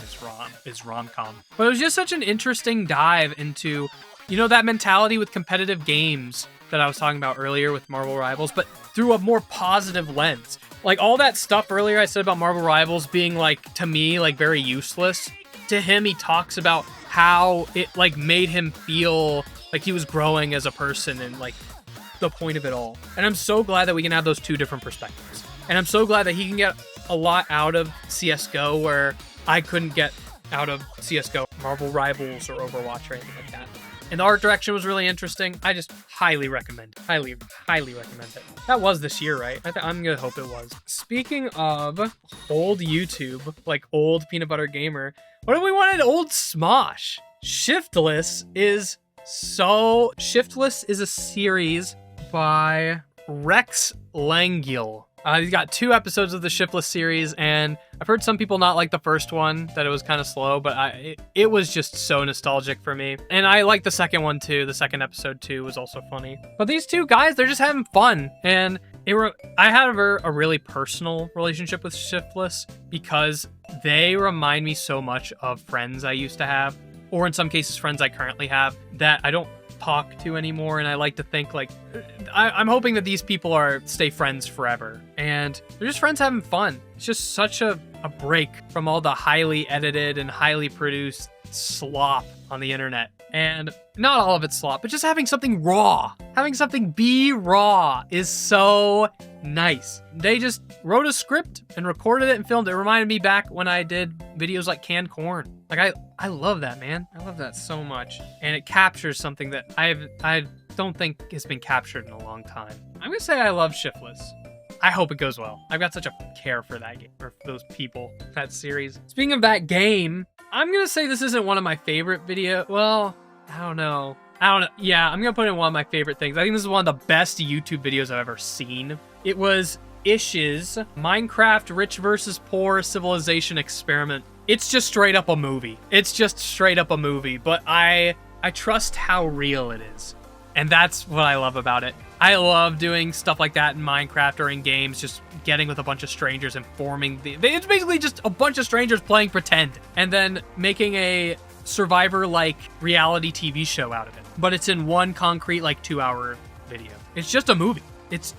is Rom-Com. But it was just such an interesting dive into You know, that mentality with competitive games that I was talking about earlier with Marvel Rivals, but through a more positive lens. Like all that stuff earlier I said about Marvel Rivals being like, to me, like very useless. To him, he talks about how it like made him feel like he was growing as a person and like the point of it all. And I'm so glad that we can have those two different perspectives. And I'm so glad that he can get a lot out of CSGO where I couldn't get out of CSGO, Marvel Rivals, or Overwatch or anything like that. And the art direction was really interesting. I just highly recommend it. Highly recommend it. That was this year, right? I'm gonna hope it was. Speaking of old YouTube, like old Peanut Butter Gamer, what if we wanted old Smosh? Shiftless is a series by Rex Langille. He's got 2 episodes of the Shiftless series, and I've heard some people not like the first one, that it was kind of slow, but it was just so nostalgic for me. And I like the second one too. The second episode too was also funny. But these two guys, they're just having fun. And I had a really personal relationship with Shiftless because they remind me so much of friends I used to have, or in some cases friends I currently have that I don't talk to anymore. And I like to think like I'm hoping that these people stay friends forever, and they're just friends having fun. It's just such a break from all the highly edited and highly produced slop on the internet. And not all of it's slop, but just having something raw, having something be raw is so nice. They just wrote a script and recorded it and filmed it. It reminded me back when I did videos like Canned Corn. Like I love that, man. I love that so much. And it captures something that I don't think has been captured in a long time. I'm gonna say I love Shiftless. I hope it goes well. I've got such a care for that game, or for those people, that series. Speaking of that game, I'm gonna say this isn't one of my favorite well, I don't know. Yeah, I'm gonna put it in one of my favorite things. I think this is one of the best YouTube videos I've ever seen. It was Ish's Minecraft Rich versus Poor Civilization Experiment. It's just straight up a movie. But I trust how real it is. And that's what I love about it. I love doing stuff like that in Minecraft or in games, just getting with a bunch of strangers and forming it's basically just a bunch of strangers playing pretend and then making a Survivor-like reality TV show out of it. But it's in one concrete, like 2-hour video. It's just a movie. It's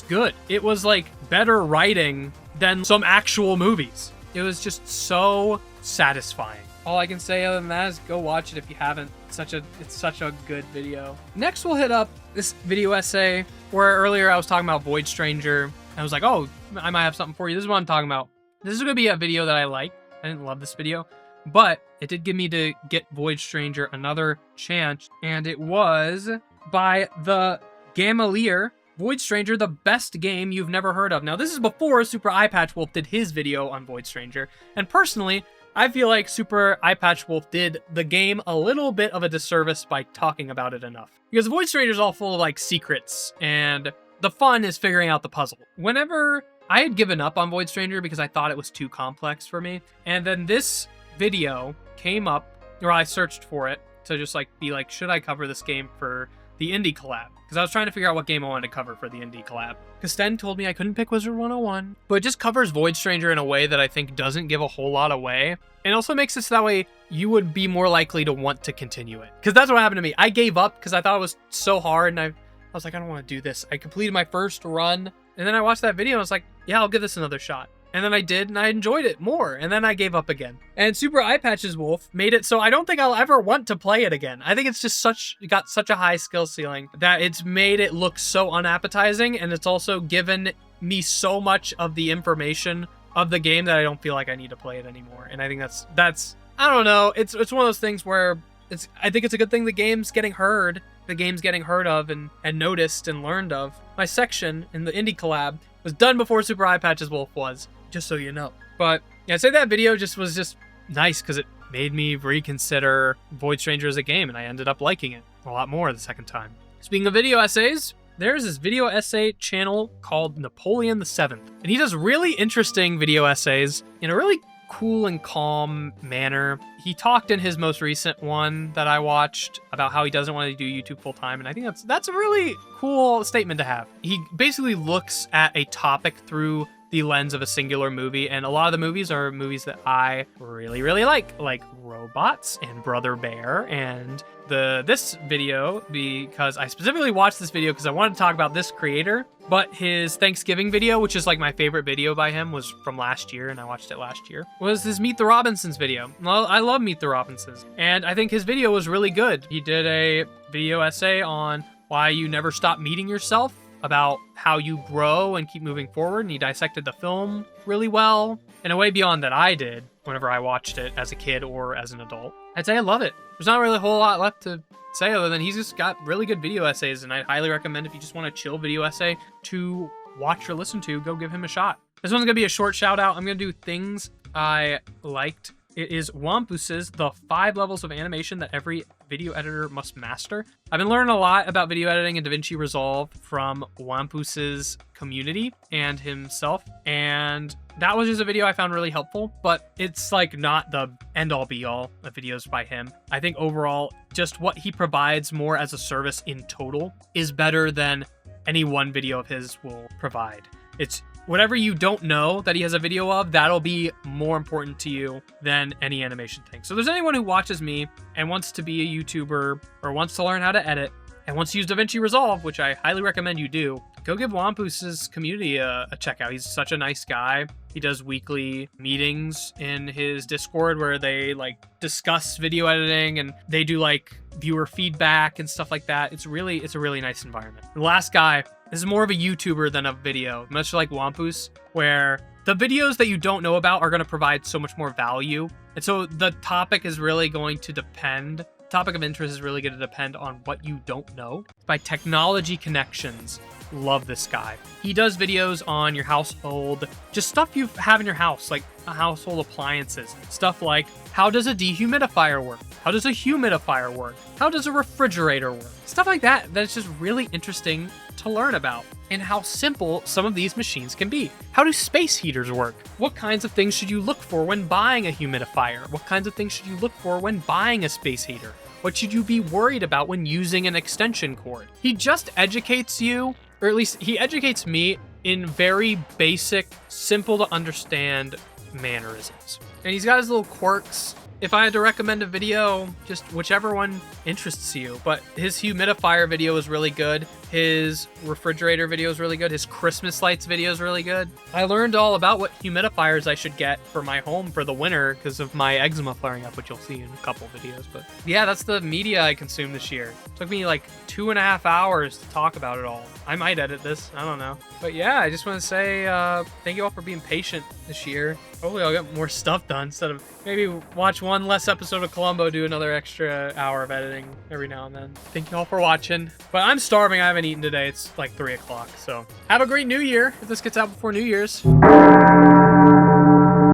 good. It was like better writing than some actual movies. It was just so satisfying. All I can say other than that is go watch it if you haven't. It's such a good video. Next, we'll hit up this video essay where earlier I was talking about Void Stranger. I was like, oh, I might have something for you. This is what I'm talking about. This is going to be a video that I like. I didn't love this video, but it did give me to get Void Stranger another chance. And it was by the Gamalier. Void Stranger, the best game you've never heard of. Now, this is before Super Eyepatch Wolf did his video on Void Stranger. And personally, I feel like Super Eyepatch Wolf did the game a little bit of a disservice by talking about it enough. Because Void Stranger is all full of like secrets, and the fun is figuring out the puzzle. Whenever I had given up on Void Stranger because I thought it was too complex for me, and then this video came up, or I searched for it to just like be like, should I cover this game for the indie collab? Because I was trying to figure out what game I wanted to cover for the indie collab. Because Sten told me I couldn't pick Wizard 101. But it just covers Void Stranger in a way that I think doesn't give a whole lot away. And also makes it so that way you would be more likely to want to continue it. Because that's what happened to me. I gave up because I thought it was so hard. And I was like, I don't want to do this. I completed my first run. And then I watched that video and I was like, yeah, I'll give this another shot. And then I did, and I enjoyed it more. And then I gave up again. And Super Eyepatch's Wolf made it so I don't think I'll ever want to play it again. I think it's just got such a high skill ceiling that it's made it look so unappetizing, and it's also given me so much of the information of the game that I don't feel like I need to play it anymore. And I think that's I don't know. It's one of those things where I think it's a good thing the game's getting heard. The game's getting heard of and noticed and learned of. My section in the indie collab was done before Super Eyepatch's Wolf was. Just so you know. But yeah, I'd say that video was just nice because it made me reconsider Void Stranger as a game, and I ended up liking it a lot more the second time. Speaking of video essays, there's this video essay channel called Napoleon VII, and he does really interesting video essays in a really cool and calm manner. He talked in his most recent one that I watched about how he doesn't want to do YouTube full time, and I think that's a really cool statement to have. He basically looks at a topic through the lens of a singular movie, and a lot of the movies are movies that I really, really like robots and Brother Bear and this video, because I specifically watched this video because I wanted to talk about this creator, but his Thanksgiving video, which is like my favorite video by him, was from last year, and I watched it last year, was his Meet the Robinsons video. Well, I love Meet the Robinsons, and I think his video was really good. He did a video essay on why you never stop meeting yourself, about how you grow and keep moving forward, and he dissected the film really well in a way beyond that I did whenever I watched it as a kid or as an adult. I'd say I love it. There's not really a whole lot left to say other than he's just got really good video essays, and I highly recommend if you just want a chill video essay to watch or listen to, go give him a shot. This one's gonna be a short shout out. I'm gonna do things I liked. It is Wampus's The 5 Levels of Animation That Every Video Editor Must Master. I've been learning a lot about video editing and DaVinci Resolve from Wampus's community and himself, and that was just a video I found really helpful, but it's like not the end-all be-all of videos by him. I think overall, just what he provides more as a service in total is better than any one video of his will provide. It's whatever you don't know that he has a video of, that'll be more important to you than any animation thing. So if there's anyone who watches me and wants to be a YouTuber or wants to learn how to edit and wants to use DaVinci Resolve, which I highly recommend you do, go give Wampus's community a check out. He's such a nice guy. He does weekly meetings in his Discord where they like discuss video editing and they do like viewer feedback and stuff like that. It's a really nice environment. The last guy, this is more of a YouTuber than a video, much like Wampus, where the videos that you don't know about are going to provide so much more value. And so the topic is really going to depend, topic of interest is really going to depend on what you don't know. By Technology Connections. Love this guy. He does videos on your household, just stuff you have in your house, like household appliances. Stuff like, how does a dehumidifier work? How does a humidifier work? How does a refrigerator work? Stuff like that, that's just really interesting to learn about, and how simple some of these machines can be. How do space heaters work? What kinds of things should you look for when buying a humidifier? What kinds of things should you look for when buying a space heater? What should you be worried about when using an extension cord? He just educates you, or at least he educates me in very basic, simple to understand mannerisms. And he's got his little quirks. If I had to recommend a video, just whichever one interests you, but his humidifier video is really good. His refrigerator video is really good. His Christmas lights video is really good. I learned all about what humidifiers I should get for my home for the winter because of my eczema flaring up, which you'll see in a couple videos. But yeah, that's the media I consumed this year. It took me like 2.5 hours to talk about it all. I might edit this, I don't know. But yeah, I just want to say thank you all for being patient this year. Hopefully I'll get more stuff done instead of maybe watch one less episode of Columbo, do another extra hour of editing every now and then. Thank you all for watching. But I'm starving, I haven't eaten today. It's like 3 o'clock, so have a great new year if this gets out before New Year's.